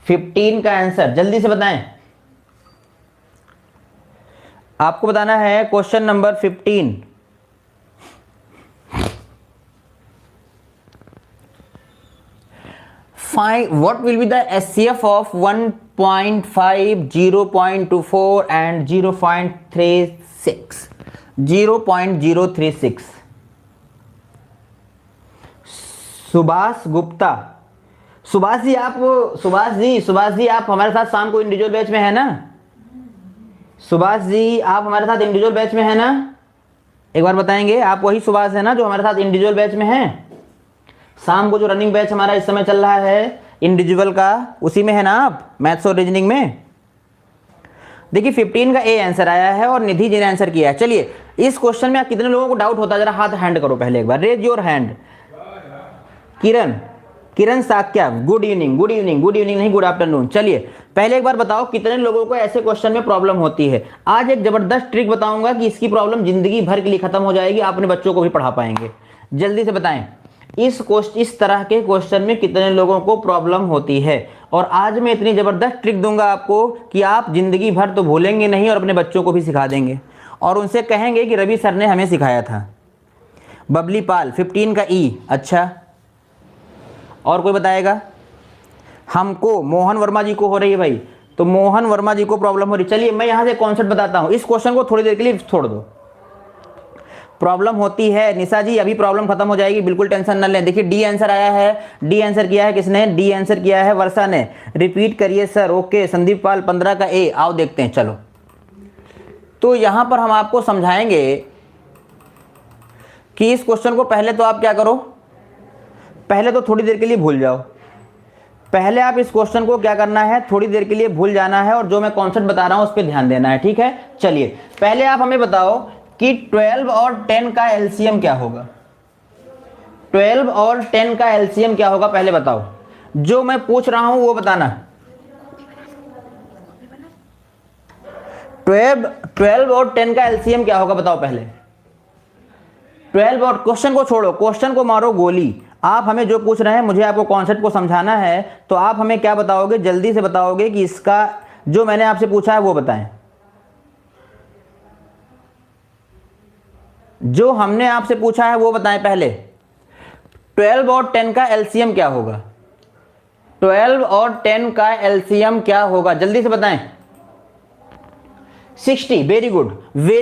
15 का आंसर जल्दी से बताएं। आपको बताना है question number 15। Find what will be the SCF of 1.5, 0.24 and 0.36? 0.036। Subhash Gupta. Subhash ji आप हमारे साथ शाम को इंडिविजुअल बैच में है ना? सुभाष जी आप हमारे साथ इंडिविजुअल बैच में है ना? एक बार बताएंगे, आप वही सुभाष है ना जो हमारे साथ इंडिविजुअल बैच में है? शाम को जो रनिंग बैच हमारा इस समय चल रहा है इंडिविजुअल का, उसी में है ना आप, मैथ्स और रीजनिंग में? देखिए 15 का ए आंसर आया है और निधि जी ने आंसर किया है। चलिए इस क्वेश्चन में कितने लोगों को डाउट होता है, जरा हाथ हैंड करो पहले एक बार, raise your hand. Kiran Shakya, good evening नहीं गुड आफ्टरनून। चलिए पहले एक बार बताओ कितने लोगों को ऐसे क्वेश्चन में प्रॉब्लम होती है। आज एक जबरदस्त ट्रिक बताऊंगा कि इसकी प्रॉब्लम जिंदगी भर के लिए खत्म हो जाएगी, आप अपने बच्चों को भी पढ़ा पाएंगे। जल्दी से बताएं इस तरह के क्वेश्चन में कितने लोगों को प्रॉब्लम होती है। और आज मैं इतनी जबरदस्त ट्रिक दूंगा आपको कि आप जिंदगी भर तो भूलेंगे नहीं और अपने बच्चों को भी सिखा देंगे और उनसे कहेंगे कि रवि सर ने हमें सिखाया था। बबली पाल 15 का ई। अच्छा और कोई बताएगा? हमको मोहन वर्मा जी को हो रही है भाई, तो मोहन वर्मा जी को प्रॉब्लम हो रही। चलिए मैं यहां से कॉन्सेप्ट बताता हूं, इस क्वेश्चन को थोड़ी देर के लिए छोड़ दो। प्रॉब्लम होती है निशा जी, अभी प्रॉब्लम खत्म हो जाएगी, बिल्कुल टेंशन न लें। देखिए डी आंसर आया है, डी आंसर किया है किसने? डी आंसर किया है वर्षा ने। रिपीट करिए सर। ओके संदीप पाल 15 का ए। आओ देखते हैं। चलो तो यहां पर हम आपको समझाएंगे कि इस क्वेश्चन को पहले तो आप क्या करो, पहले तो थोड़ी देर के लिए भूल जाओ। पहले आप इस क्वेश्चन को क्या करना है, थोड़ी देर के लिए भूल जाना है और जो मैं कॉन्सेप्ट बता रहा हूं उस पर ध्यान देना है। ठीक है, चलिए पहले आप हमें बताओ कि 12 और 10 का एलसीएम क्या होगा। 12 और 10 का एलसीएम क्या होगा पहले बताओ, जो मैं पूछ रहा हूं वो बताना। 12 और 10 का एलसीएम क्या होगा बताओ पहले। 12 और, क्वेश्चन को छोड़ो, क्वेश्चन को मारो गोली। आप हमें जो पूछ रहे हैं, मुझे आपको कॉन्सेप्ट को समझाना है, तो आप हमें क्या बताओगे, जल्दी से बताओगे कि इसका जो मैंने आपसे पूछा है वो बताएं। जो हमने आपसे पूछा है वो बताएं पहले। 12 और 10 का एलसीएम क्या होगा? 12 और 10 का एलसीएम क्या होगा जल्दी से बताएं। 60। Very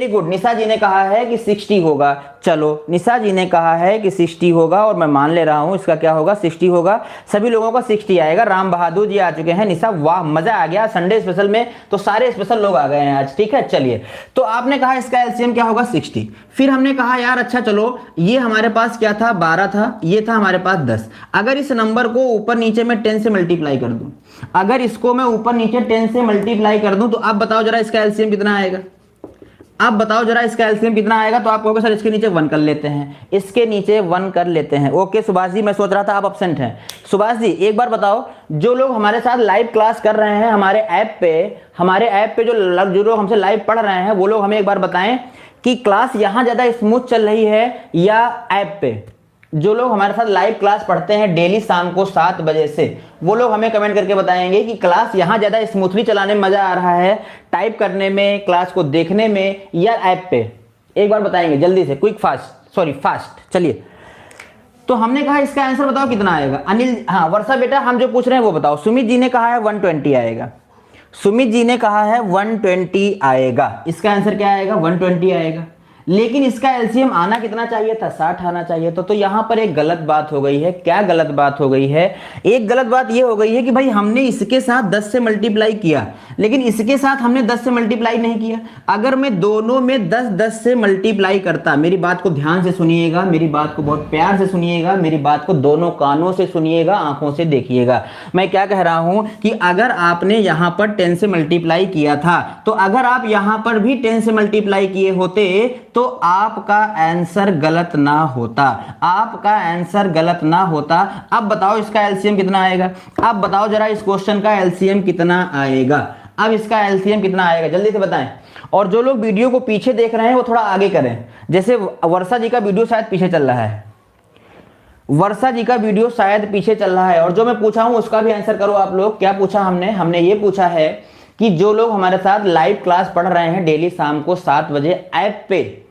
good. निशा जी ने कहा है कि 60 होगा। चलो निशा जी ने कहा है कि 60 होगा और मैं मान ले रहा हूं इसका क्या होगा, 60 होगा। सभी लोगों का 60 आएगा। राम बहादुर जी आ चुके हैं। निशा वाह मजा आ गया, संडे स्पेशल में तो सारे स्पेशल लोग आ गए हैं आज। ठीक है चलिए, तो आपने कहा इसका एलसीएम क्या होगा 60। फिर हमने कहा यार अच्छा चलो ये हमारे पास क्या था 12 था, ये था हमारे पास 10। अगर इस नंबर को ऊपर नीचे में 10 से मल्टीप्लाई कर दूं, अगर इसको मैं ऊपर नीचे 10 से मल्टीप्लाई कर दूं तो आप बताओ जरा इसका एलसीएम कितना आएगा। अब बताओ जरा इसका एलसीएम कितना आएगा, तो आप कहोगे सर इसके नीचे 1 कर लेते हैं, इसके नीचे 1 कर लेते हैं। ओके सुभाष जी, मैं सोच रहा था आप एब्सेंट हैं। सुभाष जी एक बार बताओ, जो लोग हमारे साथ लाइव क्लास कर रहे हैं हमारे ऐप पे जो लोग हमसे लाइव पढ़ रहे हैं, वो लोग हमें एक बार बताएं कि क्लास यहां ज्यादा स्मूथ चल रही है या ऐप पे। जो लोग हमारे साथ लाइव क्लास पढ़ते हैं डेली शाम को 7 बजे से, वो लोग हमें कमेंट करके बताएंगे कि क्लास यहाँ ज़्यादा स्मूथली चलाने में मज़ा आ रहा है, टाइप करने में, क्लास को देखने में, या ऐप पे। एक बार बताएंगे जल्दी से, फास्ट। चलिए, तो हमने कहा इसका आंसर बताओ कितना आएगा। अनिल, हाँ वर्षा बेटा हम जो पूछ रहे हैं वो बताओ। सुमित जी ने कहा है 120 आएगा, सुमित जी ने कहा है 120 आएगा। इसका आंसर क्या आएगा? 120 आएगा। लेकिन इसका एलसीएम आना कितना चाहिए था? 60 आना चाहिए था। तो यहां पर एक गलत बात हो गई है। क्या गलत बात हो गई है? एक गलत बात यह हो गई है कि भाई हमने इसके साथ 10 से मल्टीप्लाई किया, लेकिन इसके साथ हमने 10 से मल्टीप्लाई नहीं किया। अगर मैं दोनों में 10 से मल्टीप्लाई करता, मेरी बात को ध्यान से सुनिएगा, मेरी बात को बहुत प्यार से सुनिएगा, मेरी बात को दोनों कानों से सुनिएगा, आंखों से देखिएगा। मैं क्या कह रहा हूं कि अगर आपने यहां पर 10 से मल्टीप्लाई किया था, तो अगर आप यहां पर भी 10 से मल्टीप्लाई किए होते तो आपका आंसर गलत ना होता, आपका आंसर गलत ना होता। अब बताओ इसका एलसीएम कितना आएगा? अब बताओ जरा इस क्वेश्चन का एलसीएम कितना आएगा? अब इसका एलसीएम कितना आएगा जल्दी से बताएं। और जो लोग वीडियो को पीछे देख रहे हैं वो थोड़ा आगे करें। जैसे वर्षा जी का वीडियो शायद पीछे चल रहा है, वर्षा जी का वीडियो शायद पीछे चल रहा है। और जो मैं पूछा हूं उसका भी आंसर करो आप लोग। क्या पूछा हमने ये पूछा है कि जो लोग हमारे साथ लाइव क्लास पढ़ रहे हैं डेली शाम को 7 बजे ऐप पे,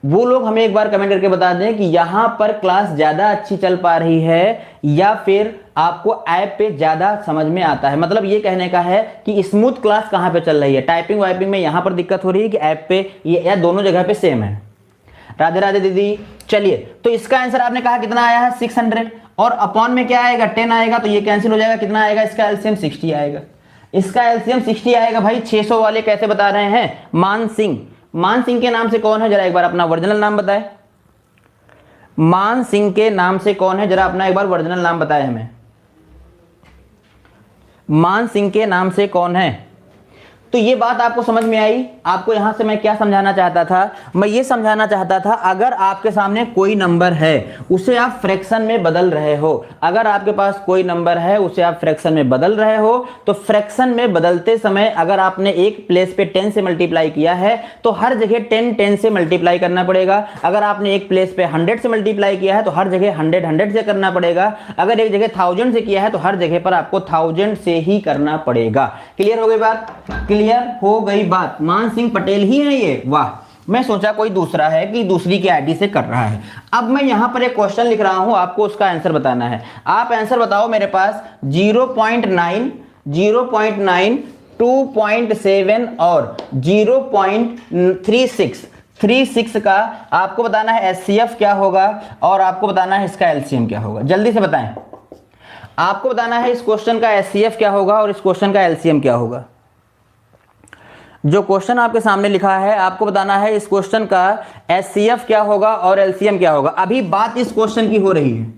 वो लोग हमें एक बार कमेंट करके बता दें कि यहां पर क्लास ज्यादा अच्छी चल पा रही है या फिर आपको ऐप पे ज्यादा समझ में आता है। मतलब ये कहने का है कि स्मूथ क्लास कहां पे चल रही है, टाइपिंग वाइपिंग में यहां पर दिक्कत हो रही है कि ऐप पे, या दोनों जगह पे सेम है। राधे राधे दीदी। चलिए, तो इसका आंसर आपने कहा कितना आया है? 600। और अपॉन में क्या आएगा? 10 आएगा, तो ये कैंसिल हो जाएगा। कितना आएगा? इसका एलसीएम 60 आएगा। इसका एलसीएम 60 आएगा। भाई 600 वाले कैसे बता रहे हैं? मान सिंह, मान सिंह के नाम से कौन है? जरा एक बार अपना ओरिजिनल नाम बताए। मान सिंह के नाम से कौन है? जरा अपना एक बार ओरिजिनल नाम बताए हमें। मान सिंह के नाम से कौन है? तो ये बात आपको समझ में आई? आपको यहां से मैं क्या समझाना चाहता था? मैं ये समझाना चाहता था, अगर आपके सामने कोई नंबर है उसे आप फ्रैक्शन में बदल रहे हो, अगर आपके पास कोई नंबर है उसे आप फ्रैक्शन में बदल रहे हो, तो फ्रैक्शन में बदलते समय अगर आपने एक प्लेस पे 10 से मल्टीप्लाई किया है तो हर जगह 10 से मल्टीप्लाई करना पड़ेगा। अगर आपने एक प्लेस पे 100 से मल्टीप्लाई किया है तो हर जगह 100 से करना पड़ेगा। अगर एक जगह 1000 से किया है तो हर जगह पर आपको 1000 से ही करना पड़ेगा। क्लियर हो गई बात? क्लियर हो गई बात? मान सिंह पटेल ही है ये? वाह, मैं सोचा कोई दूसरा है कि दूसरी की आईडी से कर रहा है। अब मैं यहां पर एक क्वेश्चन लिख रहा हूं, आपको उसका आंसर बताना है। आप आंसर बताओ मेरे पास 0.9, 0.9, 2.7 और 0.36 का आपको बताना है एचसीएफ क्या होगा और आपको बताना है इसका एलसीएम क्या होगा। जल्दी से बताएं। आपको बताना है इस क्वेश्चन का एचसीएफ क्या होगा और इस क्वेश्चन का एलसीएम क्या होगा। जो क्वेश्चन आपके सामने लिखा है आपको बताना है इस क्वेश्चन का एचसीएफ क्या होगा और एलसीएम क्या होगा। अभी बात इस क्वेश्चन की हो रही है,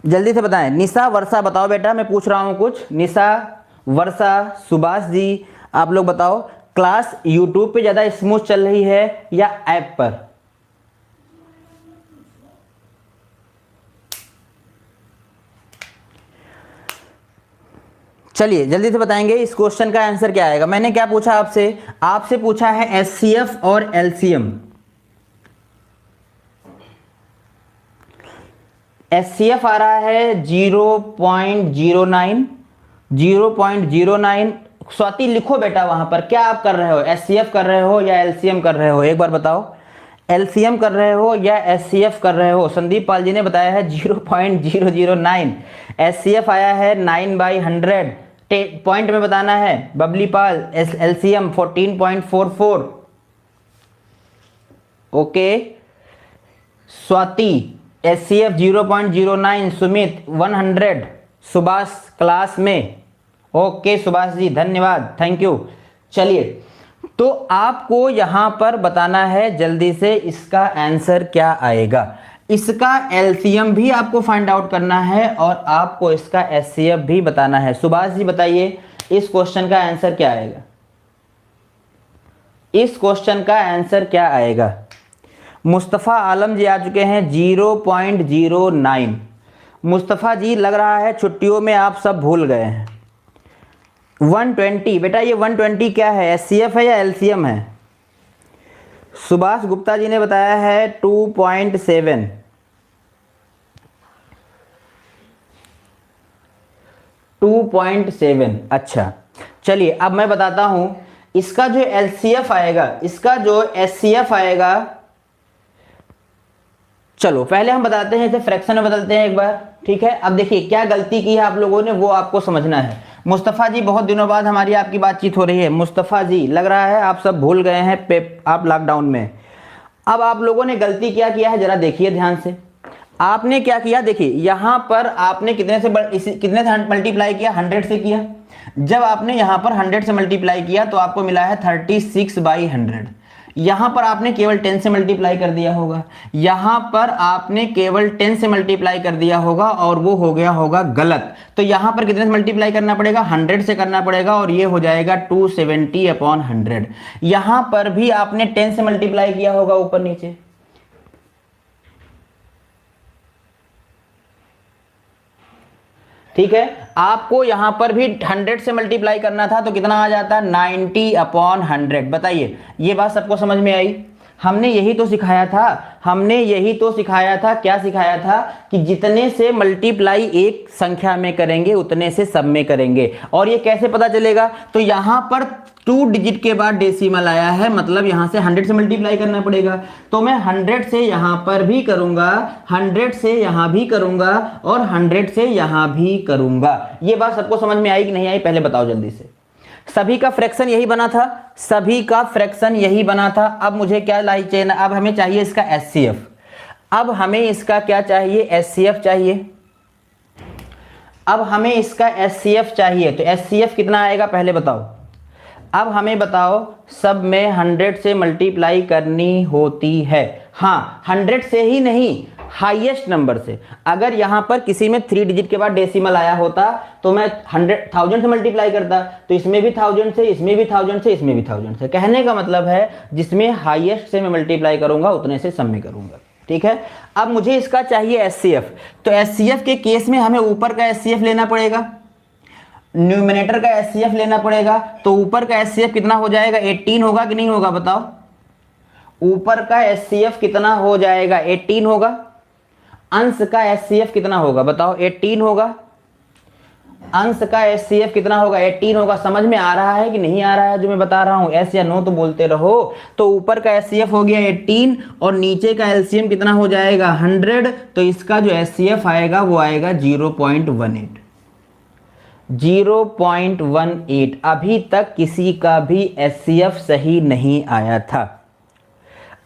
जल्दी से बताएं। निशा, वर्षा बताओ बेटा, मैं पूछ रहा हूं कुछ। निशा, वर्षा, सुभाष जी, आप लोग बताओ, क्लास यूट्यूब पे ज्यादा स्मूथ चल रही है या ऐप पर? चलिए जल्दी से बताएंगे इस क्वेश्चन का आंसर क्या आएगा। मैंने क्या पूछा आपसे? आपसे पूछा है एचसीएफ और एलसीएम। एचसीएफ आ रहा है 0.09, 0.09। स्वाति लिखो बेटा वहां पर, क्या आप कर रहे हो? एचसीएफ कर रहे हो या एलसीएम कर रहे हो? एक बार बताओ, एलसीएम कर रहे हो या एचसीएफ कर रहे हो? संदीप पाल जी ने बताया है 0.009। एचसीएफ आया है 9/100। पॉइंट में बताना है। Babli Pal, LCM 14.44। Okay, Swati HCF 0.09, Sumit 100, Subhash class में। ओके सुभाष जी, धन्यवाद, थैंक यू। चलिए, तो आपको यहां पर बताना है जल्दी से इसका आंसर क्या आएगा। इसका एलसीएम भी आपको फाइंड आउट करना है और आपको इसका एचसीएफ भी बताना है। सुभाष जी बताइए, इस क्वेश्चन का आंसर क्या आएगा? इस क्वेश्चन का आंसर क्या आएगा? मुस्तफ़ा आलम जी आ चुके हैं 0.09। मुस्तफ़ा जी लग रहा है छुट्टियों में आप सब भूल गए हैं। 120 बेटा, ये 120 क्या है, एचसीएफ है या एलसीएम है? सुभाष गुप्ता जी ने बताया है 2.7। 2.7। अच्छा चलिए अब मैं बताता हूं इसका जो एलसीएफ आएगा, इसका जो एचसीएफ आएगा। चलो पहले हम बताते हैं, इसे फ्रैक्शन में बदलते हैं एक बार, ठीक है। अब देखिए क्या गलती की है आप लोगों ने, वो आपको समझना है। मुस्तफ़ा जी बहुत दिनों बाद हमारी आपकी बातचीत हो रही है। मुस्तफ़ा जी लग रहा है आप सब भूल गए हैं, आप लॉकडाउन में। अब आप लोगों ने गलती क्या किया है जरा देखिए ध्यान से। आपने क्या किया, देखिए यहां पर आपने कितने से मल्टीप्लाई किया, 100 से किया। जब आपने यहां पर 100 से मल्टीप्लाई किया तो आपको मिला है 36/100। यहां पर आपने केवल 10 से मल्टीप्लाई कर दिया होगा, यहां पर आपने केवल 10 से मल्टीप्लाई कर दिया होगा और वो हो गया होगा गलत। तो यहां पर कितने से मल्टीप्लाई करना पड़ेगा, 100 से करना पड़ेगा और ये हो जाएगा 270/100। यहां पर भी आपने 10 से मल्टीप्लाई किया होगा ऊपर नीचे। ठीक है, आपको यहां पर भी 100 से मल्टीप्लाई करना था तो कितना आ जाता, 90/100। बताइए ये बात सबको समझ में आई? हमने यही तो सिखाया था, क्या सिखाया था कि जितने से मल्टीप्लाई एक संख्या में करेंगे उतने से सब में करेंगे। और ये कैसे पता चलेगा, तो यहां पर 2 डिजिट के बाद डेसिमल आया है, मतलब यहां से 100 से मल्टीप्लाई करना पड़ेगा। तो मैं 100 से यहां पर भी करूंगा, 100 से यहां भी करूंगा और 100 से यहां भी करूंगा। ये बात सबको समझ में आई कि नहीं आई, पहले बताओ जल्दी से। सभी का फ्रैक्शन यही बना था, सभी का फ्रैक्शन यही बना था। अब मुझे क्या चाहिए, अब हमें चाहिए इसका एचसीएफ। अब हमें इसका क्या चाहिए, एचसीएफ चाहिए। अब हमें इसका एचसीएफ चाहिए, तो एचसीएफ कितना आएगा पहले बताओ। अब हमें बताओ, सब में 100 से मल्टीप्लाई करनी होती है। हाँ 100 से ही नहीं, हाईएस्ट नंबर से। अगर यहां पर किसी में 3 डिजिट के बाद डेसिमल आया होता तो मैं 1000 से मल्टीप्लाई करता, तो इसमें भी 1000 से, इसमें भी 1000 से, इसमें भी 1000 से। कहने का मतलब है जिसमें हाईएस्ट से मैं मल्टीप्लाई करूंगा उतने से सब में करूंगा। ठीक है, अब मुझे इसका चाहिए एचसीएफ। तो एचसीएफ के केस में हमें ऊपर का एचसीएफ लेना पड़ेगा, न्यूमरेटर का एचसीएफ लेना पड़ेगा। तो ऊपर का एचसीएफ कितना हो जाएगा, 18 होगा कि नहीं होगा बताओ। ऊपर का एचसीएफ कितना हो जाएगा, 18 होगा। अंश का एचसीएफ कितना होगा बताओ, 18 होगा। अंश का एचसीएफ कितना होगा, 18 होगा। समझ में आ रहा है कि नहीं आ रहा है जो मैं बता रहा हूं, एस या नो तो बोलते रहो। तो ऊपर का एचसीएफ हो गया 18 और नीचे का एलसीएम कितना हो जाएगा, 100। तो इसका जो एचसीएफ आएगा वो आएगा 0.18। 0.18। अभी तक किसी का भी एचसीएफ सही नहीं आया था,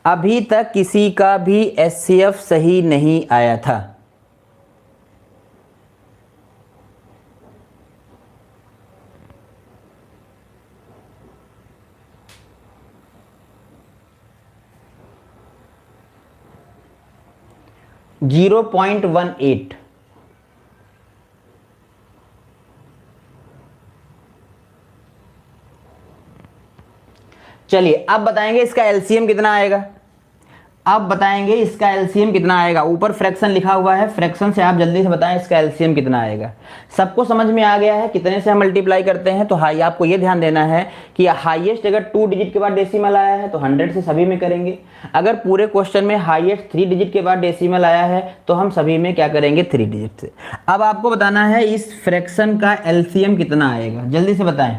अभी तक किसी का भी एचसीएफ सही नहीं आया था। जीरो 0.18। चलिए अब बताएंगे इसका एलसीएम कितना आएगा। अब बताएंगे इसका एलसीएम कितना आएगा। ऊपर फ्रैक्शन लिखा हुआ है, फ्रैक्शन से आप जल्दी से बताएं इसका एलसीएम कितना आएगा। सबको समझ में आ गया है कितने से हम मल्टीप्लाई करते हैं। तो हाई आपको ये ध्यान देना है कि हाईएस्ट अगर 2 डिजिट के बाद डेसिमल आया है तो 100 से सभी में करेंगे। अगर पूरे क्वेश्चन में हाईएस्ट 3 डिजिट के बाद डेसिमल आया है तो हम सभी में क्या करेंगे, 3 डिजिट से। अब आपको बताना है इस फ्रैक्शन का एलसीएम कितना आएगा, जल्दी से बताएं।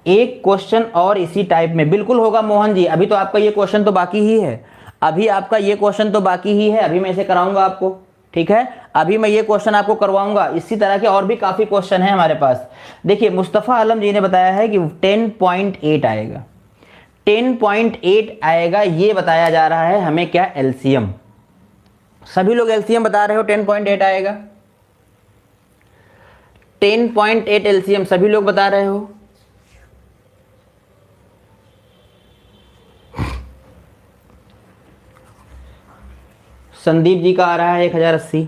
एक क्वेश्चन और इसी टाइप में बिल्कुल होगा मोहन जी। अभी तो आपका ये क्वेश्चन तो बाकी ही है, अभी आपका ये क्वेश्चन तो बाकी ही है, अभी मैं इसे कराऊंगा आपको। ठीक है, अभी मैं ये क्वेश्चन आपको करवाऊंगा। इसी तरह के और भी काफी क्वेश्चन हैं हमारे पास। देखिए मुस्तफ़ा आलम जी ने बताया है कि 10.8 आएगा, 10.8 आएगा, ये बताया जा रहा है हमें क्या, एलसीएम। सभी लोग एलसीएम बता रहे हो 10.8 आएगा, 10.8 एलसीएम सभी लोग बता रहे हो। संदीप जी का आ रहा है 1080।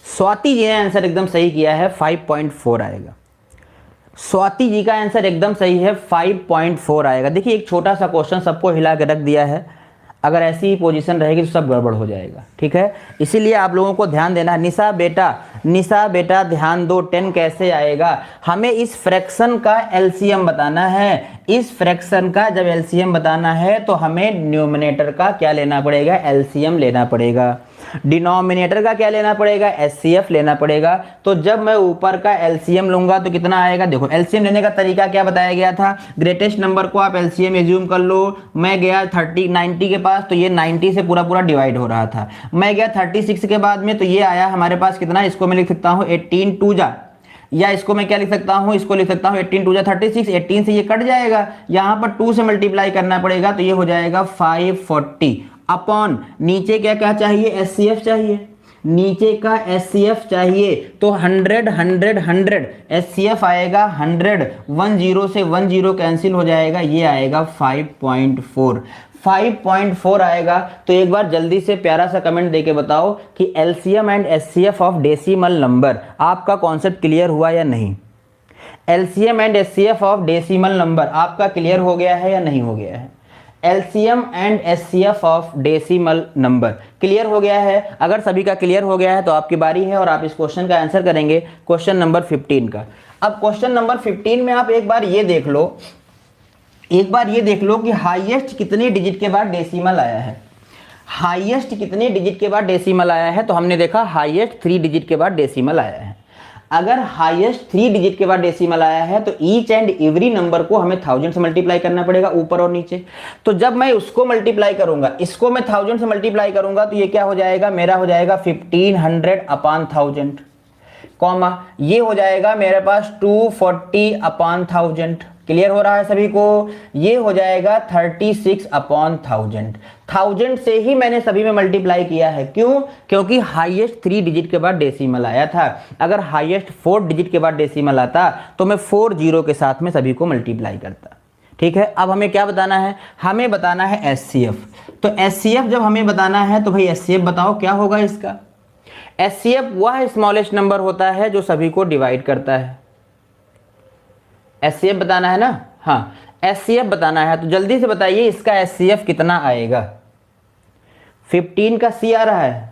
स्वाति जी ने आंसर एकदम सही किया है, 5.4 आएगा। स्वाति जी का आंसर एकदम सही है, 5.4 आएगा। देखिए एक छोटा सा क्वेश्चन सबको हिला के रख दिया है, अगर ऐसी ही पोजीशन रहेगी तो सब गड़बड़ हो जाएगा, ठीक है। इसीलिए आप लोगों को ध्यान देना है। निशा बेटा ध्यान दो, 10 कैसे आएगा? हमें इस फ्रैक्शन का एलसीएम बताना है। इस फ्रैक्शन का जब एलसीएम बताना है तो हमें न्यूमरेटर का क्या लेना पड़ेगा? एलसीएम लेना पड़ेगा। डिनोमिनेटर का क्या लेना पड़ेगा? एचसीएफ लेना पड़ेगा। तो जब मैं ऊपर का एलसीएम लूंगा तो कितना आएगा? देखो एलसीएम लेने का तरीका क्या बताया गया था, ग्रेटेस्ट नंबर को आप एलसीएम एज्यूम कर लो। मैं गया 90 के पास, तो ये 90 से पूरा पूरा डिवाइड हो रहा था। मैं गया 36 के बाद में, तो ये आया हमारे पास कितना? इसको मैं लिख सकता हूँ 18 2 जा, या इसको मैं क्या लिख सकता हूँ? इसको लिख सकता हूँ 18 2 जा 36। 18 से ये कट जाएगा, यहाँ पर 2 से मल्टीप्लाई करना पड़ेगा, तो ये हो जाएगा 540 अपॉन नीचे क्या क्या चाहिए? एचसीएफ चाहिए, नीचे का एचसीएफ चाहिए। तो 100 एचसीएफ आएगा 100। 10 से 10 कैंसिल हो जाएगा, ये आएगा 5.4 आएगा। तो एक बार जल्दी से प्यारा सा कमेंट देके बताओ कि LCM and HCF of decimal number, आपका कॉन्सेप्ट क्लियर हुआ या नहीं? LCM and HCF of decimal number आपका क्लियर हो गया है या नहीं हो गया है? LCM and HCF of decimal number clear हो गया है? अगर सभी का क्लियर हो गया है तो आपकी बारी है और आप इस क्वेश्चन का आंसर करेंगे, क्वेश्चन नंबर 15 का। अब क्वेश्चन नंबर 15 में आप एक बार ये देख लो कि हाईएस्ट कितने डिजिट के बाद डेसिमल आया है। हाईएस्ट कितने डिजिट के बाद डेसिमल आया है? तो हमने देखा हाईएस्ट 3 डिजिट के बाद डेसिमल आया है। अगर हाईएस्ट 3 डिजिट के बाद डेसिमल आया है तो ईच एंड एवरी नंबर को हमें 1000 से मल्टीप्लाई करना पड़ेगा, ऊपर और नीचे। तो जब मैं उसको मल्टीप्लाई करूंगा, इसको मैं 1000 से मल्टीप्लाई करूंगा, तो ये क्या हो जाएगा? मेरा हो जाएगा 1500 अपॉन 1000, कॉमा ये हो जाएगा मेरे पास 240 अपॉन 1000। क्लियर हो रहा है सभी को? ये हो जाएगा 36 अपॉन 1000। 1000 से ही मैंने सभी में मल्टीप्लाई किया है। क्यों? क्योंकि हाईएस्ट 3 डिजिट के बाद डेसिमल आया था। अगर हाईएस्ट 4 डिजिट के बाद डेसिमल आता तो मैं 4 0 के साथ में सभी को मल्टीप्लाई करता। ठीक है, अब हमें क्या बताना है? हमें बताना है एचसीएफ। तो एचसीएफ जब हमें बताना है तो भाई एचसीएफ बताओ क्या होगा इसका? एचसीएफ वह स्मॉलेस्ट नंबर होता है जो सभी को डिवाइड करता है। एचसीएफ बताना है ना? हाँ, एचसीएफ बताना है। तो जल्दी से बताइए इसका एचसीएफ कितना आएगा? 15 का सी आ रहा है।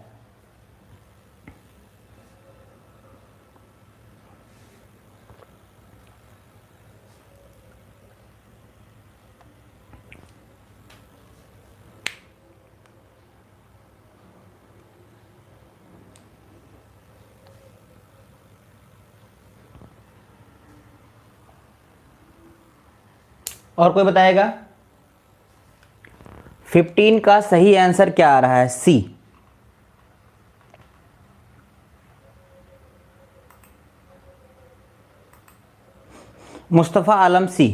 और कोई बताएगा? 15 का सही आंसर क्या आ रहा है? सी। मुस्तफ़ा आलम सी,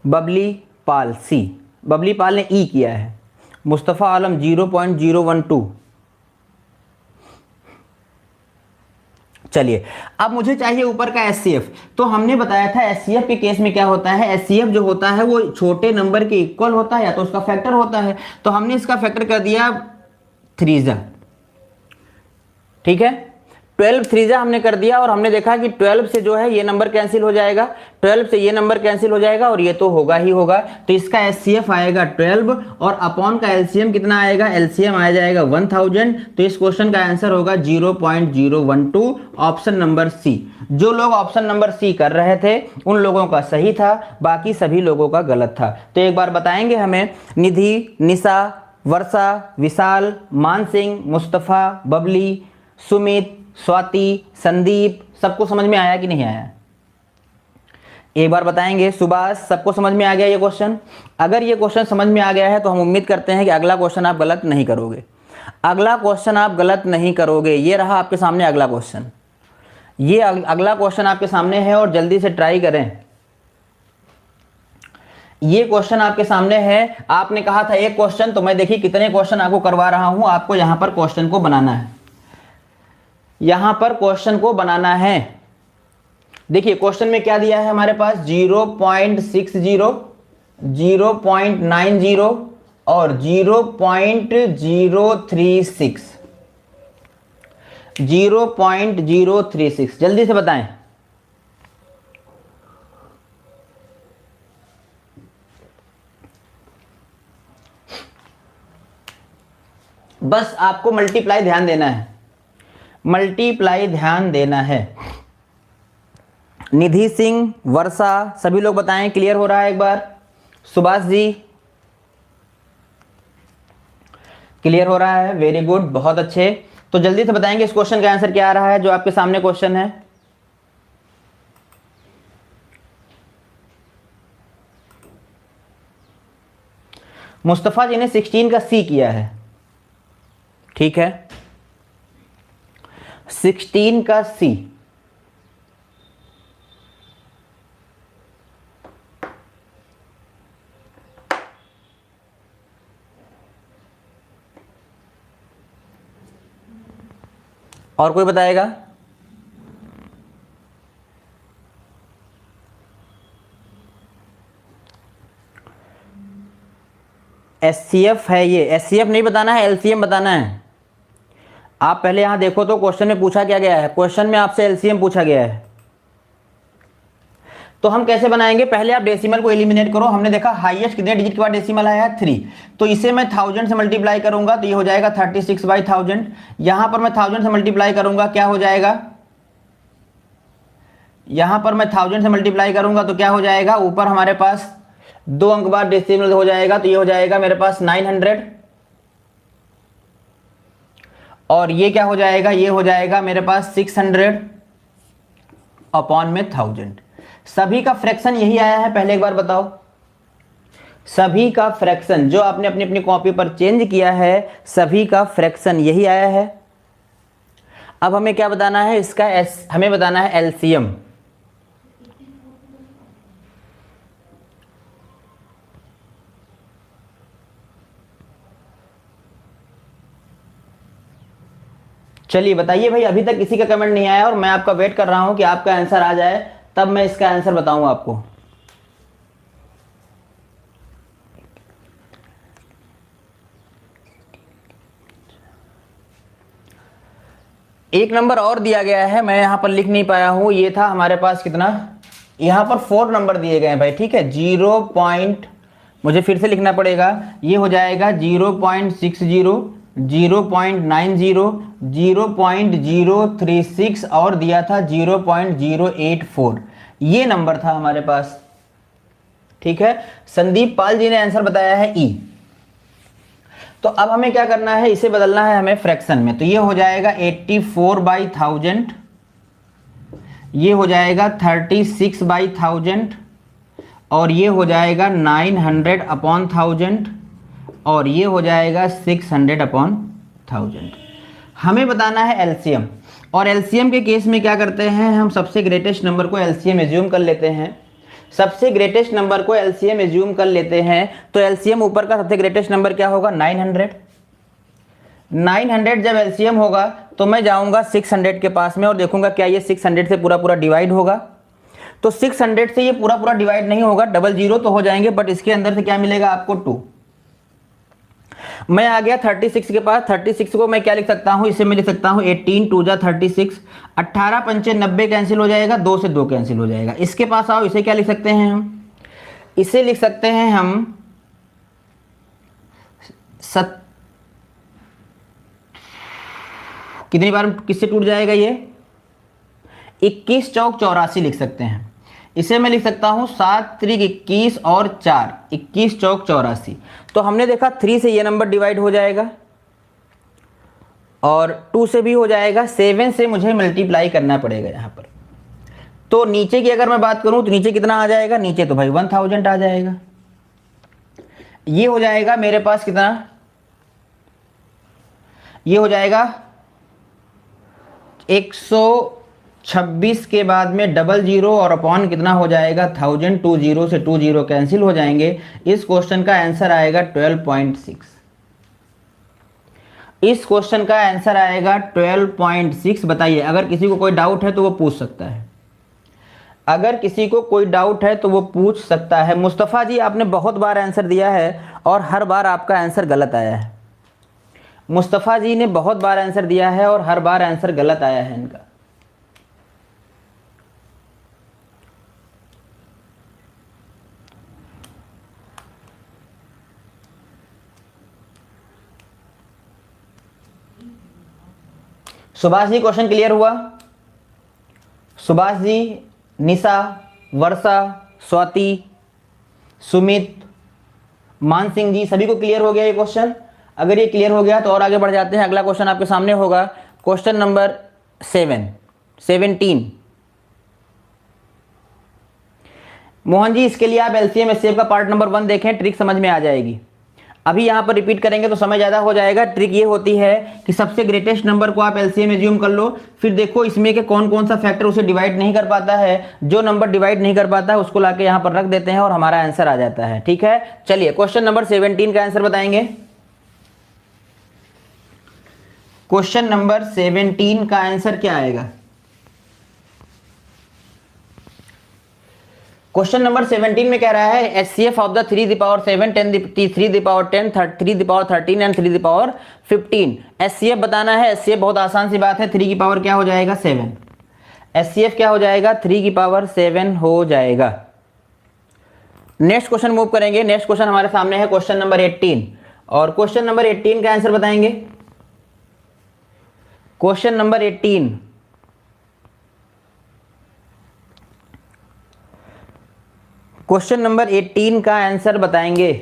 बबली पाल सी। बबली पाल ने ई किया है, मुस्तफ़ा आलम 0.012। चलिए अब मुझे चाहिए ऊपर का एचसीएफ। तो हमने बताया था एचसीएफ के केस में क्या होता है? एचसीएफ जो होता है वो छोटे नंबर के इक्वल होता है या तो उसका फैक्टर होता है। तो हमने इसका फैक्टर कर दिया 3 ठीक है, 12 3 हमने कर दिया और हमने देखा कि 12 से जो है ये नंबर कैंसिल हो जाएगा, 12 से ये नंबर कैंसिल हो जाएगा और ये तो होगा ही होगा। तो इसका एचसीएफ आएगा 12 और अपॉन का एलसीएम कितना आएगा? एलसीएम आ जाएगा 1000। तो इस क्वेश्चन का आंसर होगा 0.012, ऑप्शन नंबर सी। जो लोग ऑप्शन नंबर सी कर रहे थे उन लोगों का सही था, बाकी सभी लोगों का गलत था। तो एक बार बताएंगे हमें? निधि, निशा, वर्षा, विशाल, मानसिंह, मुस्तफ़ा, बबली, सुमित, स्वाति, संदीप, सबको समझ में आया कि नहीं आया? एक बार बताएंगे। सुभाष, सबको समझ में आ गया ये क्वेश्चन? अगर ये क्वेश्चन समझ में आ गया है तो हम उम्मीद करते हैं कि अगला क्वेश्चन आप गलत नहीं करोगे। अगला क्वेश्चन आप गलत नहीं करोगे। ये रहा आपके सामने अगला क्वेश्चन। ये अगला क्वेश्चन आपके सामने है और जल्दी से ट्राई करें। ये क्वेश्चन आपके सामने है। आपने कहा था एक क्वेश्चन, तो मैं देखिए कितने क्वेश्चन आपको करवा रहा हूं। आपको यहां पर क्वेश्चन को बनाना है, यहां पर क्वेश्चन को बनाना है। देखिए क्वेश्चन में क्या दिया है हमारे पास? 0.60, 0.90 और 0.036। 0.036 जल्दी से बताएं। बस आपको मल्टीप्लाई ध्यान देना है, मल्टीप्लाई ध्यान देना है। निधि सिंह, वर्षा, सभी लोग बताएं क्लियर हो रहा है एक बार। सुभाष जी क्लियर हो रहा है, वेरी गुड, बहुत अच्छे। तो जल्दी से बताएंगे इस क्वेश्चन का आंसर क्या आ रहा है जो आपके सामने क्वेश्चन है। मुस्तफा जी ने 16 का सी किया है, ठीक है, 16 का सी। और कोई बताएगा? एचसीएफ है ये, एचसीएफ नहीं बताना है, एलसीएम बताना है। आप पहले यहां देखो तो क्वेश्चन में पूछा क्या गया है, क्वेश्चन में आपसे एलसीएम पूछा गया है। तो हम कैसे बनाएंगे, पहले आप डेसिमल को एलिमिनेट करो। हमने देखा हाईएस्ट कितने डिजिट के बाद डेसिमल आया है 3, तो इसे मैं 1000 से मल्टीप्लाई करूंगा तो ये हो जाएगा 36/1000। यहां पर मैं 1000 से मल्टीप्लाई करूंगा, क्या हो जाएगा, यहां पर मैं 1000 से मल्टीप्लाई करूंगा तो क्या हो जाएगा, ऊपर हमारे पास 2 अंक बाद डेसिमल हो जाएगा तो ये हो जाएगा मेरे पास 900, और ये क्या हो जाएगा, ये हो जाएगा मेरे पास 600 अपॉन में 1000। सभी का फ्रैक्शन यही आया है, पहले एक बार बताओ। सभी का फ्रैक्शन जो आपने अपनी अपनी कॉपी पर चेंज किया है, सभी का फ्रैक्शन यही आया है। अब हमें क्या बताना है, इसका हमें बताना है एलसीएम। चलिए बताइए भाई, अभी तक किसी का कमेंट नहीं आया और मैं आपका वेट कर रहा हूं कि आपका आंसर आ जाए तब मैं इसका आंसर बताऊंगा आपको। एक नंबर और दिया गया है, मैं यहां पर लिख नहीं पाया हूं, ये था हमारे पास कितना, यहां पर 4 नंबर दिए गए हैं भाई, ठीक है। 0 पॉइंट, मुझे फिर से लिखना पड़ेगा, ये हो जाएगा 0.60, 0.90, 0.036 और दिया था 0.084, ये नंबर था हमारे पास, ठीक है। संदीप पाल जी ने आंसर बताया है ई। तो अब हमें क्या करना है, इसे बदलना है हमें फ्रैक्शन में, तो ये हो जाएगा 84/1000, ये हो जाएगा 36/1000, और ये हो जाएगा 900/1000, और ये हो जाएगा 600/1000। हमें बताना है एलसीएम, और एलसीएम के केस में क्या करते हैं हम, सबसे ग्रेटेस्ट नंबर को एलसीएम एज्यूम कर लेते हैं। सबसे ग्रेटेस्ट नंबर को एलसीएम एज्यूम कर लेते हैं, तो एलसीएम ऊपर का सबसे ग्रेटेस्ट नंबर क्या होगा, 900। 900 जब एलसीएम होगा तो मैं जाऊंगा 600 के पास में और देखूंगा क्या ये 600 से पूरा पूरा डिवाइड होगा। तो 600 से ये पूरा पूरा डिवाइड नहीं होगा, डबल जीरो तो हो जाएंगे, बट इसके अंदर से क्या मिलेगा आपको 2। मैं आ गया 36 के पास, 36 को मैं क्या लिख सकता हूं, इसे मैं लिख सकता हूं 18 2 जा 36, 18 पंचे 90 कैंसिल हो जाएगा, 2 से 2 कैंसिल हो जाएगा। इसके पास आओ, इसे क्या लिख सकते हैं हम, इसे लिख सकते हैं हम कितनी बार किससे टूट जाएगा ये, 21 चौक 84 लिख सकते हैं। इसे मैं लिख सकता हूं 7 त्रिक 21 और 4, 21 चौक 84। तो हमने देखा 3 से ये नंबर डिवाइड हो जाएगा और 2 से भी हो जाएगा, 7 से मुझे मल्टीप्लाई करना पड़ेगा यहां पर। तो नीचे की अगर मैं बात करूं तो नीचे कितना आ जाएगा, नीचे तो भाई 1000 आ जाएगा। ये हो जाएगा मेरे पास कितना, ये हो जाएगा 126 के बाद में डबल जीरो और अपॉन कितना हो जाएगा 1000, 2 जीरो से 2 जीरो कैंसिल हो जाएंगे। इस क्वेश्चन का आंसर आएगा 12.6। इस क्वेश्चन का आंसर आएगा 12.6। बताइए, अगर किसी को कोई डाउट है तो वो पूछ सकता है, अगर किसी को कोई डाउट है तो वो पूछ सकता है। मुस्तफ़ा जी आपने बहुत बार आंसर दिया है और हर बार आपका आंसर गलत आया है। मुस्तफ़ा जी ने बहुत बार आंसर दिया है और हर बार आंसर गलत आया है इनका। सुभाष जी क्वेश्चन क्लियर हुआ? सुभाष जी, निशा, वर्षा, स्वाति, सुमित, मान सिंह जी, सभी को क्लियर हो गया ये क्वेश्चन? अगर ये क्लियर हो गया तो और आगे बढ़ जाते हैं। अगला क्वेश्चन आपके सामने होगा क्वेश्चन नंबर 17। मोहन जी, इसके लिए आप एलसीएम एचसीएफ का पार्ट नंबर 1 देखें, ट्रिक समझ में आ जाएगी। अभी यहां पर रिपीट करेंगे तो समय ज्यादा हो जाएगा। ट्रिक ये होती है कि सबसे ग्रेटेस्ट नंबर को आप एलसीएम एज्यूम कर लो, फिर देखो इसमें के कौन कौन सा फैक्टर उसे डिवाइड नहीं कर पाता है। जो नंबर डिवाइड नहीं कर पाता है उसको लाके यहां पर रख देते हैं और हमारा आंसर आ जाता है। ठीक है, चलिए क्वेश्चन नंबर 17 का आंसर बताएंगे। क्वेश्चन नंबर 17 का आंसर क्या आएगा? क्वेश्चन नंबर 17 में कह रहा है HCF of the 3 the power 7, 10 3 the power 10, 3 the power 13 and 3 the power 15। HCF बताना है। एचसीएफ बहुत आसान सी बात है, 3 की पावर क्या हो जाएगा? 7। एचसीएफ क्या हो जाएगा? 3 की पावर 7 हो जाएगा। नेक्स्ट क्वेश्चन मूव करेंगे। नेक्स्ट क्वेश्चन हमारे सामने है क्वेश्चन नंबर 18, और क्वेश्चन नंबर 18 का आंसर बताएंगे। क्वेश्चन नंबर 18, क्वेश्चन नंबर 18 का आंसर बताएंगे।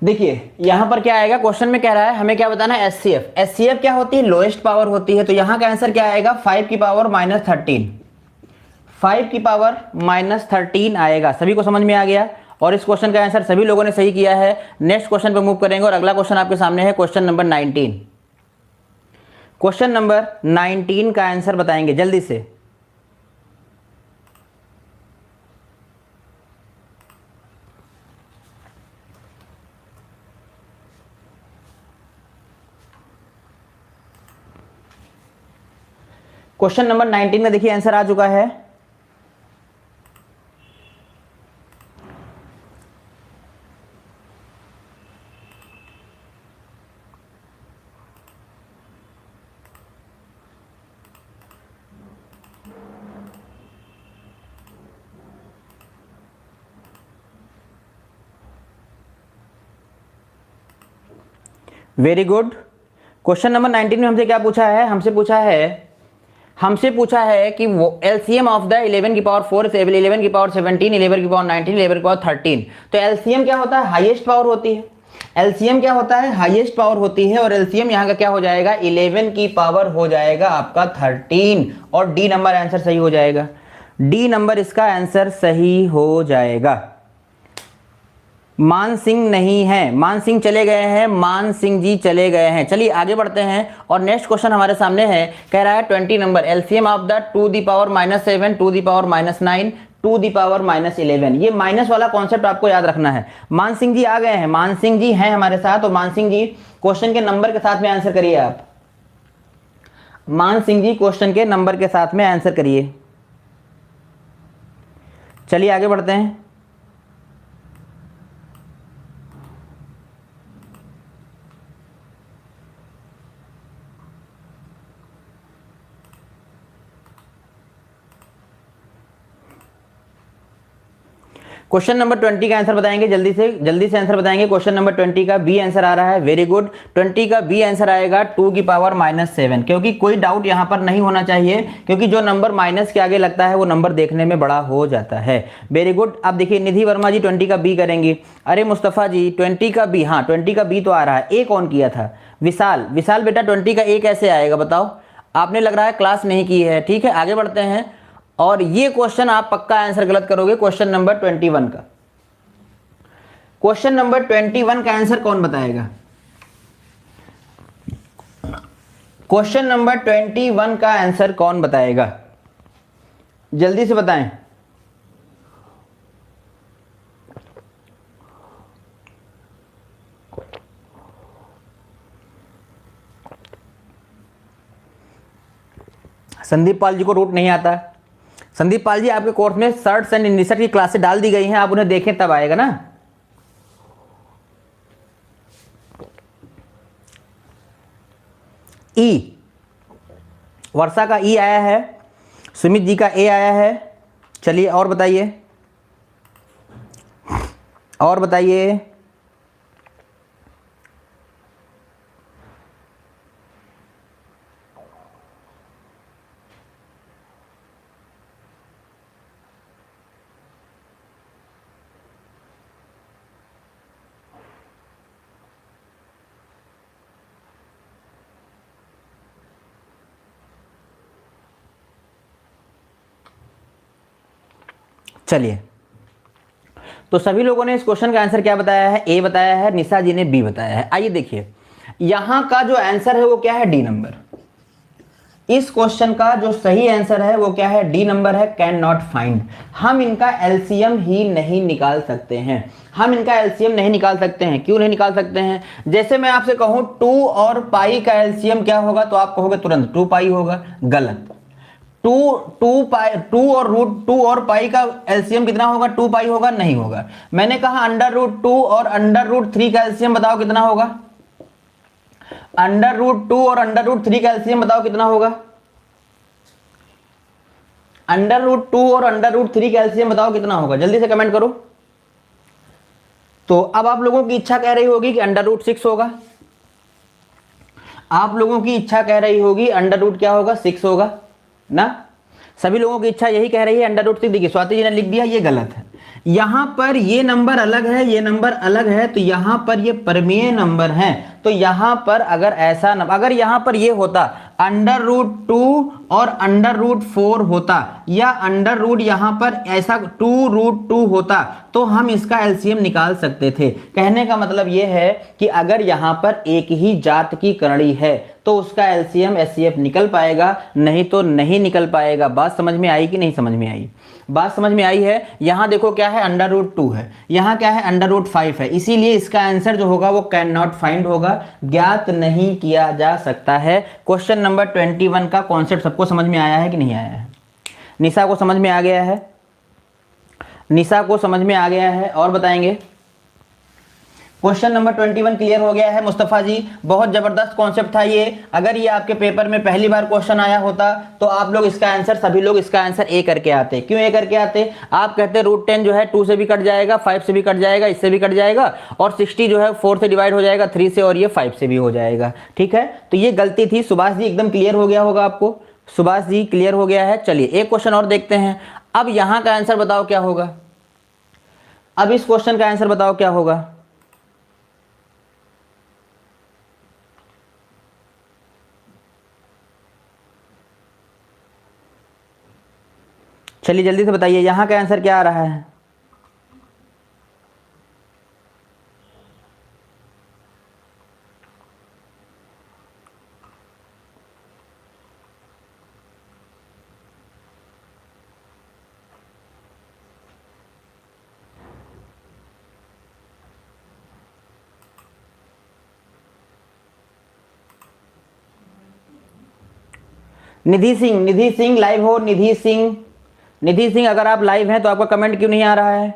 देखिए यहां पर क्या आएगा, क्वेश्चन में कह रहा है हमें क्या बताना है? एचसीएफ। एचसीएफ क्या होती है? लोएस्ट पावर होती है। तो यहां का आंसर क्या आएगा? 5 की पावर -13। 5 की पावर -13 आएगा। सभी को समझ में आ गया? और इस क्वेश्चन का आंसर सभी लोगों ने सही किया है। नेक्स्ट क्वेश्चन पे मूव करेंगे और अगला क्वेश्चन आपके सामने है क्वेश्चन नंबर 19। क्वेश्चन नंबर 19 का आंसर बताएंगे जल्दी से। क्वेश्चन नंबर 19 में देखिए आंसर आ चुका है। Very good. क्वेश्चन नंबर 19 में हमसे क्या पूछा है? हमसे पूछा है कि वो एलसीएम ऑफ द 11 की पावर 4, 11 की पावर 17, 11 की पावर 19, 11 की पावर 13। तो एलसीएम क्या होता है? हाईएस्ट पावर होती है। एलसीएम क्या होता है? हाईएस्ट पावर होती है। और एलसीएम यहाँ का क्या हो जाएगा? 11 की पावर हो जाएगा आपका 13, और डी नंबर आंसर सही हो जाएगा। डी नंबर इसका आंसर सही हो जाएगा। मान सिंह नहीं है, मान सिंह चले गए हैं, मान सिंह जी चले गए हैं। चलिए आगे बढ़ते हैं और नेक्स्ट क्वेश्चन हमारे सामने है। कह रहा है 20 number LCM of the 2 the power -7, 2 the power -9, 2 the power -11। ये माइनस वाला कॉन्सेप्ट आपको याद रखना है। मान सिंह जी आ गए हैं, मान सिंह जी हैं हमारे साथ। और मान सिंह जी क्वेश्चन के नंबर के साथ में आंसर करिए। आप मान सिंह जी क्वेश्चन के नंबर के साथ में आंसर करिए। चलिए आगे बढ़ते हैं। क्वेश्चन नंबर 20 का आंसर बताएंगे जल्दी से आंसर बताएंगे। क्वेश्चन नंबर 20 का बी आंसर आ रहा है। Very good. 20 का बी आंसर आएगा 2 की पावर -7, क्योंकि कोई डाउट यहां पर नहीं होना चाहिए, क्योंकि जो नंबर माइनस के आगे लगता है वो नंबर देखने में बड़ा हो जाता है। Very good. अब देखिए निधि वर्मा जी 20 का बी करेंगे। अरे मुस्तफ़ा जी 20 का बी, हाँ 20 का बी तो आ रहा है। ए कौन किया था? विशाल। विशाल बेटा 20 का ए कैसे आएगा बताओ? आपने लग रहा है क्लास नहीं की है। ठीक है आगे बढ़ते हैं। और ये क्वेश्चन आप पक्का आंसर गलत करोगे। क्वेश्चन नंबर 21 का, क्वेश्चन नंबर 21 का आंसर कौन बताएगा? क्वेश्चन नंबर 21 का आंसर कौन बताएगा? जल्दी से बताएं। संदीप पाल जी को रूट नहीं आता है। संदीप पाल जी आपके कोर्स में सर्ट्स एंड इंडिसर्ट की क्लासेस डाल दी गई हैं, आप उन्हें देखें तब आएगा ना। ई, वर्षा का ई आया है, सुमित जी का ए आया है। चलिए और बताइए, और बताइए। चलिए, तो सभी लोगों ने इस क्वेश्चन का आंसर क्या बताया है? ए बताया है, निशा जी ने बी बताया है। आइए देखिए, यहां का जो आंसर है वो क्या है? D number. इस क्वेश्चन का जो सही आंसर है वो क्या है? डी नंबर है, कैन नॉट फाइंड। हम इनका एलसीएम ही नहीं निकाल सकते हैं, हम इनका एलसीएम नहीं निकाल सकते हैं। क्यों नहीं निकाल सकते हैं? जैसे मैं आपसे कहूं 2 और पाई का एलसीएम क्या होगा, तो आप कहोगे तुरंत 2 पाई होगा। गलत। 2 और रूट 2 और पाई का एलसीएम कितना होगा? 2 पाई होगा? नहीं होगा। मैंने कहा अंडर रूट 2 और अंडर रूट 3 का एलसीएम बताओ कितना होगा? अंडर रूट 2 और अंडर रूट 3 का एलसीएम बताओ कितना होगा? अंडर रूट 2 और अंडर रूट 3 का एलसीएम बताओ कितना होगा? जल्दी से कमेंट करो। तो अब आप लोगों की इच्छा कह रही होगी कि अंडर रूट 6 होगा। आप लोगों की इच्छा कह रही होगी अंडर रूट क्या होगा? 6 होगा ना। सभी लोगों की इच्छा यही कह रही है अंडर रूट 6। देखिए स्वाति जी ने लिख दिया, ये गलत है। यहां पर ये नंबर अलग है, ये नंबर अलग है, तो यहां पर ये परमेय नंबर है। तो यहां पर अगर ऐसा अगर यहां पर ये होता अंडर रूट 2 और अंडर रूट 4 होता, या अंडर रूट यहां पर ऐसा 2 रूट 2 होता, तो हम इसका एलसीएम निकाल सकते थे। कहने का मतलब ये है कि अगर यहां पर एक ही जात की करड़ी है तो उसका एलसीएम एचसीएफ निकल पाएगा, नहीं तो नहीं निकल पाएगा। बात समझ में आई कि नहीं समझ में आई? बात समझ में आई है। यहां देखो क्या है? अंडर रूट 2 है, यहां क्या है? अंडर रूट 5 है। इसीलिए इसका आंसर जो होगा वो कैन नॉट फाइंड होगा, ज्ञात नहीं किया जा सकता है। क्वेश्चन नंबर 21 का कॉन्सेप्ट सबको समझ में आया है कि नहीं आया है? निशा को समझ में आ गया है? निशा को समझ में आ गया है? और बताएंगे। क्वेश्चन नंबर 21 क्लियर हो गया है मुस्तफा जी? बहुत जबरदस्त कॉन्सेप्ट था ये। अगर ये आपके पेपर में पहली बार क्वेश्चन आया होता तो आप लोग इसका आंसर, सभी लोग इसका आंसर ए करके आते। क्यों ए करके आते? आप कहते रूट 10 जो है 2 से भी कट जाएगा, 5 से भी कट जाएगा, इससे भी कट जाएगा, और 60 जो है 4 से डिवाइड हो जाएगा, 3 से, और ये 5 से भी हो जाएगा। ठीक है, तो ये गलती थी। सुभाष जी एकदम क्लियर हो गया होगा आपको? सुभाष जी क्लियर हो गया है। चलिए एक क्वेश्चन और देखते हैं। अब यहां का आंसर बताओ क्या होगा? अब इस क्वेश्चन का आंसर बताओ क्या होगा? चलिए जल्दी से बताइए, यहां का आंसर क्या आ रहा है? निधि सिंह, निधि सिंह लाइव हो? निधि सिंह, निधि सिंह अगर आप लाइव हैं तो आपका कमेंट क्यों नहीं आ रहा है?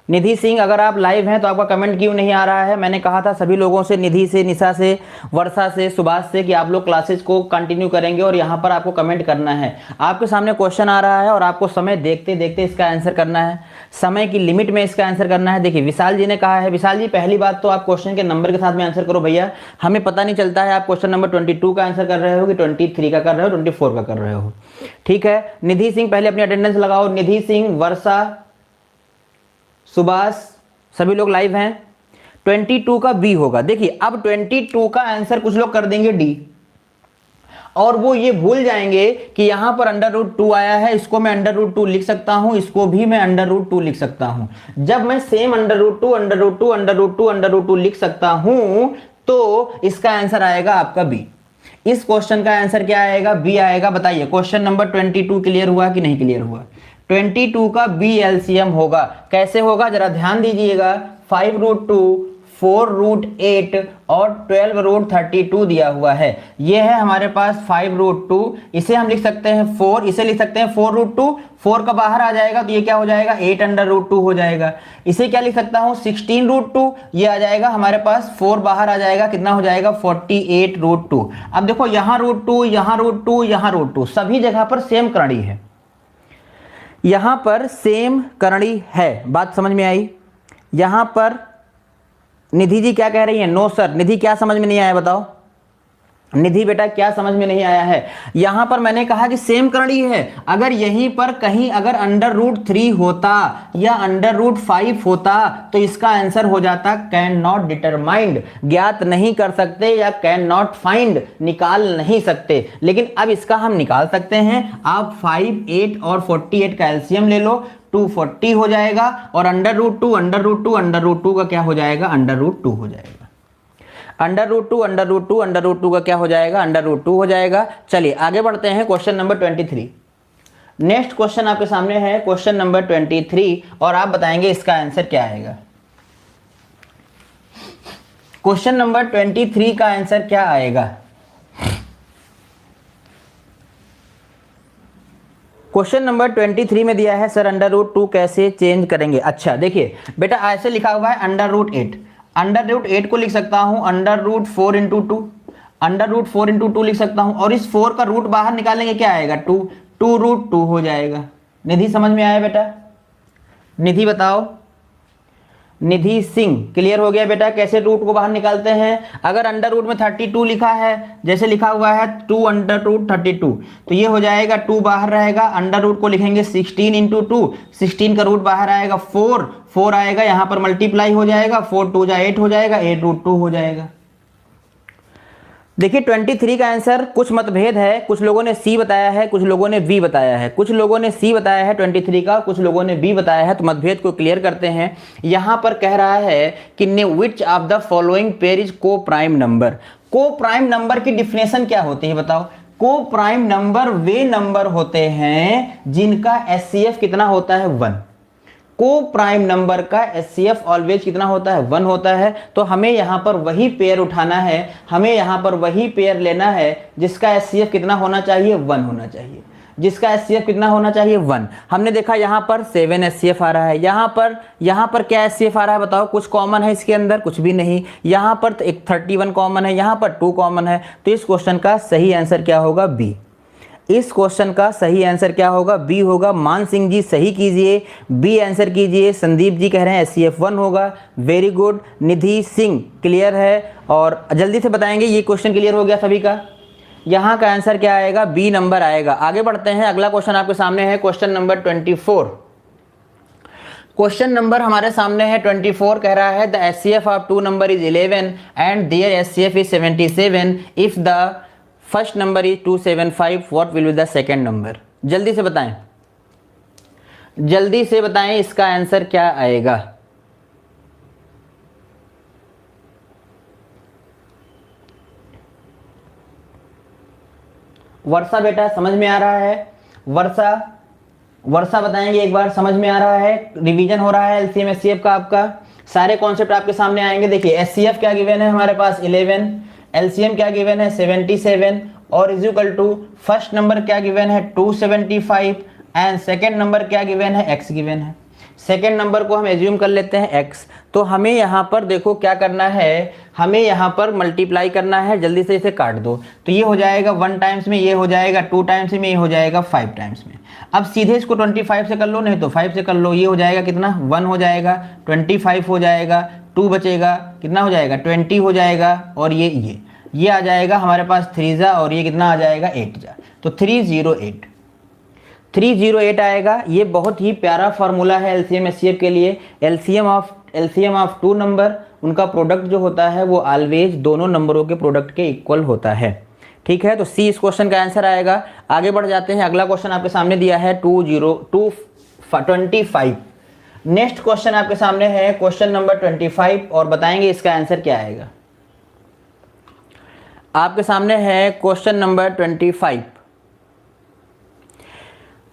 निधि सिंह अगर आप लाइव हैं तो आपका कमेंट क्यों नहीं आ रहा है? मैंने कहा था सभी लोगों से, निधि से, निशा से, वर्षा से, सुभाष से, कि आप लोग क्लासेस को कंटिन्यू करेंगे और यहाँ पर आपको कमेंट करना है। आपके सामने क्वेश्चन आ रहा है और आपको समय देखते देखते इसका आंसर करना है, समय की लिमिट में इसका आंसर करना है। देखिए विशाल जी ने कहा है, विशाल जी पहली बात तो आप क्वेश्चन के नंबर के साथ में आंसर करो भैया, हमें पता नहीं चलता है आप क्वेश्चन नंबर 22 का आंसर कर रहे हो कि 23 का कर रहे हो, 24 का कर रहे हो। ठीक है, निधि सिंह पहले अपनी अटेंडेंस लगाओ। निधि सिंह, वर्षा, सुभाष, सभी लोग लाइव हैं। 22 का बी होगा। देखिए अब 22 का आंसर कुछ लोग कर देंगे डी, और वो ये भूल जाएंगे कि यहां पर अंडर रूट 2 आया है, इसको मैं अंडर रूट 2 लिख सकता हूं, इसको भी मैं अंडर रूट 2 लिख सकता हूं। जब मैं same under root 2 under root 2 under root 2 under root 2 लिख सकता हूं तो इसका आंसर आएगा आपका बी। इस क्वेश्चन का आंसर क्या आएगा? बी आएगा। बताइए क्वेश्चन नंबर 22 क्लियर हुआ कि नहीं क्लियर हुआ? 22 का बी एलसीएम होगा। कैसे होगा जरा ध्यान दीजिएगा। 5√2, 4√8 और 12√32 दिया हुआ है। ये है हमारे पास 5√2, इसे हम लिख सकते हैं 4, इसे लिख सकते हैं 4√2। 4 का बाहर आ जाएगा तो ये क्या हो जाएगा? 8√2 हो जाएगा। इसे क्या लिख सकता हूं? 16√2, ये आ जाएगा हमारे पास, 4 बाहर आ जाएगा, कितना हो जाएगा? 48√2। अब देखो यहाँ √2, यहाँ √2, यहाँ √2, सभी जगह पर सेम करणी है, यहां पर सेम करणी है। बात समझ में आई? यहां पर निधि जी क्या कह रही है? No sir. निधि क्या समझ में नहीं आया बताओ? निधि बेटा क्या समझ में नहीं आया है? यहां पर मैंने कहा कि सेम करणी है। अगर यहीं पर कहीं अगर √3 होता या √5 होता तो इसका आंसर हो जाता कैन नॉट डिटरमाइंड, ज्ञात नहीं कर सकते या कैन नॉट फाइंड, निकाल नहीं सकते। लेकिन अब इसका हम निकाल सकते हैं। आप 5, 8 और 48 का एलसीएम ले लो, 240 हो जाएगा और √2 का क्या हो जाएगा? √2 हो जाएगा। √2 का क्या हो जाएगा? √2 हो जाएगा। चलिए आगे बढ़ते हैं क्वेश्चन नंबर 23। नेक्स्ट क्वेश्चन आपके सामने है क्वेश्चन नंबर 23 और आप बताएंगे इसका आंसर क्या आएगा। क्वेश्चन नंबर 23 का आंसर क्या आएगा? क्वेश्चन नंबर 23 में दिया है सर √2 कैसे चेंज करेंगे। अच्छा देखिए बेटा, ऐसे लिखा हुआ है √8, √8 को लिख सकता हूं √4 × 2, √4 × 2 लिख सकता हूं और इस 4 का रूट बाहर निकालेंगे क्या आएगा? 2√2 हो जाएगा। निधि समझ में आया बेटा? निधि बताओ। निधि सिंह क्लियर हो गया बेटा? कैसे रूट को बाहर निकालते हैं? अगर अंडर रूट में 32 लिखा है, जैसे लिखा हुआ है 2√32, तो ये हो जाएगा 2 बाहर रहेगा, अंडर रूट को लिखेंगे 16 × 2, 16 का रूट बाहर आएगा 4 आएगा, यहाँ पर मल्टीप्लाई हो जाएगा, 4 2 जा 8 हो जाएगा, 8√2 हो जाएगा। देखिए 23 का आंसर कुछ मतभेद है, कुछ लोगों ने सी बताया है, कुछ लोगों ने बी बताया है, कुछ लोगों ने सी बताया है 23 का, कुछ लोगों ने बी बताया है। तो मतभेद को क्लियर करते हैं। यहां पर कह रहा है कि which of the following pair is को प्राइम नंबर। को प्राइम नंबर की डिफिनेशन क्या होती है बताओ? को प्राइम नंबर वे नंबर होते हैं जिनका एचसीएफ कितना होता है? 1। को प्राइम नंबर का एचसीएफ ऑलवेज कितना होता है? 1 होता है। तो हमें यहां पर वही पेयर उठाना है, हमें यहां पर वही पेयर लेना है जिसका एचसीएफ कितना होना चाहिए? 1 होना चाहिए। जिसका एचसीएफ कितना होना चाहिए? 1। हमने देखा यहां पर 7 एचसीएफ आ रहा है, यहां पर क्या एचसीएफ आ रहा है बताओ? कुछ कॉमन है इसके अंदर? कुछ भी नहीं। यहां पर एक 31 कॉमन है, यहां पर 2 कॉमन है। तो इस क्वेश्चन का सही आंसर क्या होगा? बी। इस क्वेश्चन का सही आंसर क्या होगा? बी होगा। मान सिंह जी सही कीजिए, बी आंसर कीजिए। संदीप जी कह रहे हैं एचसीएफ 1 होगा। Very good. Nidhi Singh clear है और जल्दी से बताएंगे ये क्वेश्चन क्लियर हो गया सभी का? यहाँ का आंसर क्या आएगा? बी नंबर आएगा। आगे बढ़ते हैं, अगला क्वेश्चन आपके सामने है क्वेश्चन नंबर 24। क्वेश्चन नंबर हमारे सामने है 24, कह रहा है the HCF of 2 number is 11 and their HCF is 77 if the first number is 275, what will be the second number. जल्दी से बताएं, जल्दी से बताएं इसका आंसर क्या आएगा? वर्षा बेटा समझ में आ रहा है? वर्षा बताएंगे एक बार, समझ में आ रहा है? रिवीजन हो रहा है एलसीएम एचसीएफ का आपका, सारे कॉन्सेप्ट आपके सामने आएंगे। देखिए एचसीएफ क्या गिवन है हमारे पास? 11, एलसीएम क्या गिवन है? 77 और is equal to first number क्या गिवन है? 275 एंड सेकेंड नंबर क्या गिवन है? x गिवन है। सेकेंड नंबर को हम एज्यूम कर लेते हैं x। तो हमें यहाँ पर देखो क्या करना है, हमें यहाँ पर मल्टीप्लाई करना है। जल्दी से इसे काट दो, तो ये हो जाएगा 1 टाइम्स में, ये हो जाएगा 2 टाइम्स में, ये हो जाएगा 5 टाइम्स में। अब सीधे इसको 25 से कर लो, नहीं तो 5 से कर लो। ये हो जाएगा कितना? 1 हो जाएगा, 25 हो जाएगा, 2 बचेगा, कितना हो जाएगा? 20 हो जाएगा और ये आ जाएगा हमारे पास 3 जा और ये कितना आ जाएगा? 8 जा। तो 308 आएगा। ये बहुत ही प्यारा फार्मूला है एलसीएम एचसीएफ के लिए। एलसीएम ऑफ 2 नंबर, उनका प्रोडक्ट जो होता है वो ऑलवेज दोनों नंबरों के प्रोडक्ट के इक्वल होता है। ठीक है, तो सी इस क्वेश्चन का आंसर आएगा। आगे बढ़ जाते हैं, अगला क्वेश्चन आपके सामने दिया है 25। नेक्स्ट क्वेश्चन आपके सामने है क्वेश्चन नंबर 25 और बताएंगे इसका आंसर क्या आएगा। आपके सामने है question number 25।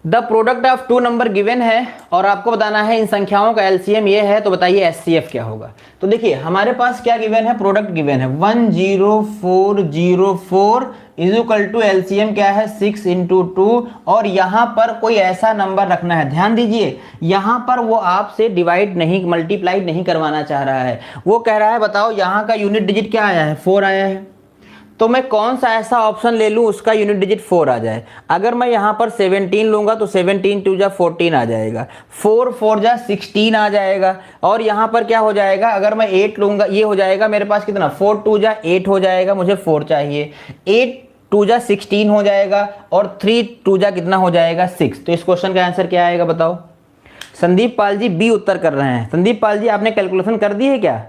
The product of two number given है और आपको बताना है इन संख्याओं का एलसीएम ये है, तो बताइए एचसीएफ क्या होगा। तो देखिए हमारे पास क्या गिवन है, प्रोडक्ट गिवन है 10404 इज इक्वल टू एलसीएम क्या है 6 इंटू 2, और यहां पर कोई ऐसा नंबर रखना है, ध्यान दीजिए यहां पर वो आपसे डिवाइड नहीं मल्टीप्लाई नहीं करवाना चाह रहा है, वो कह रहा है बताओ यहां का यूनिट डिजिट क्या आया है 4 आया है, तो मैं कौन सा ऐसा ऑप्शन ले लूं उसका यूनिट डिजिट 4 आ जाए। अगर मैं यहां पर 17 लूंगा तो 17 2 जा 14 आ जाएगा, 4 4 जा 16 आ जाएगा, और यहां पर क्या हो जाएगा अगर मैं 8 लूंगा ये हो जाएगा मेरे पास कितना 4 2 जा 8 हो जाएगा, मुझे 4 चाहिए, 8 2 जा 16 हो जाएगा, और 3 2 जा कितना हो जाएगा 6। तो इस क्वेश्चन का आंसर क्या आएगा बताओ। संदीप पाल जी बी उत्तर कर रहे हैं। संदीप पाल जी आपने कैलकुलेशन कर दी है क्या?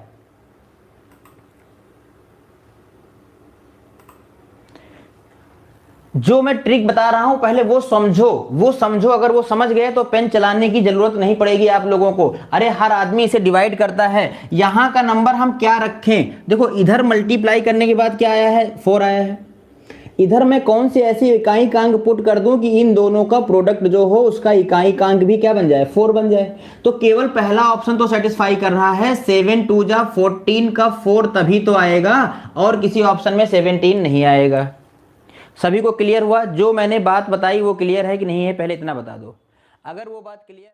जो मैं ट्रिक बता रहा हूं पहले वो समझो, अगर वो समझ गए तो पेन चलाने की जरूरत नहीं पड़ेगी आप लोगों को। अरे हर आदमी इसे डिवाइड करता है, यहां का नंबर हम क्या रखें, देखो इधर मल्टीप्लाई करने के बाद क्या आया है 4 आया है, इधर मैं कौन सी ऐसी इकाईकांक पुट कर दूं कि इन दोनों का प्रोडक्ट जो हो उसका इकाईकांक भी क्या बन जाए 4 बन जाए। तो केवल पहला ऑप्शन तो सेटिस्फाई कर रहा है, 7 2 जा 14 का 4 तभी तो आएगा, और किसी ऑप्शन में 17 नहीं आएगा। सभी को क्लियर हुआ? जो मैंने बात बताई वो क्लियर है कि नहीं है, पहले इतना बता दो। अगर वो बात क्लियर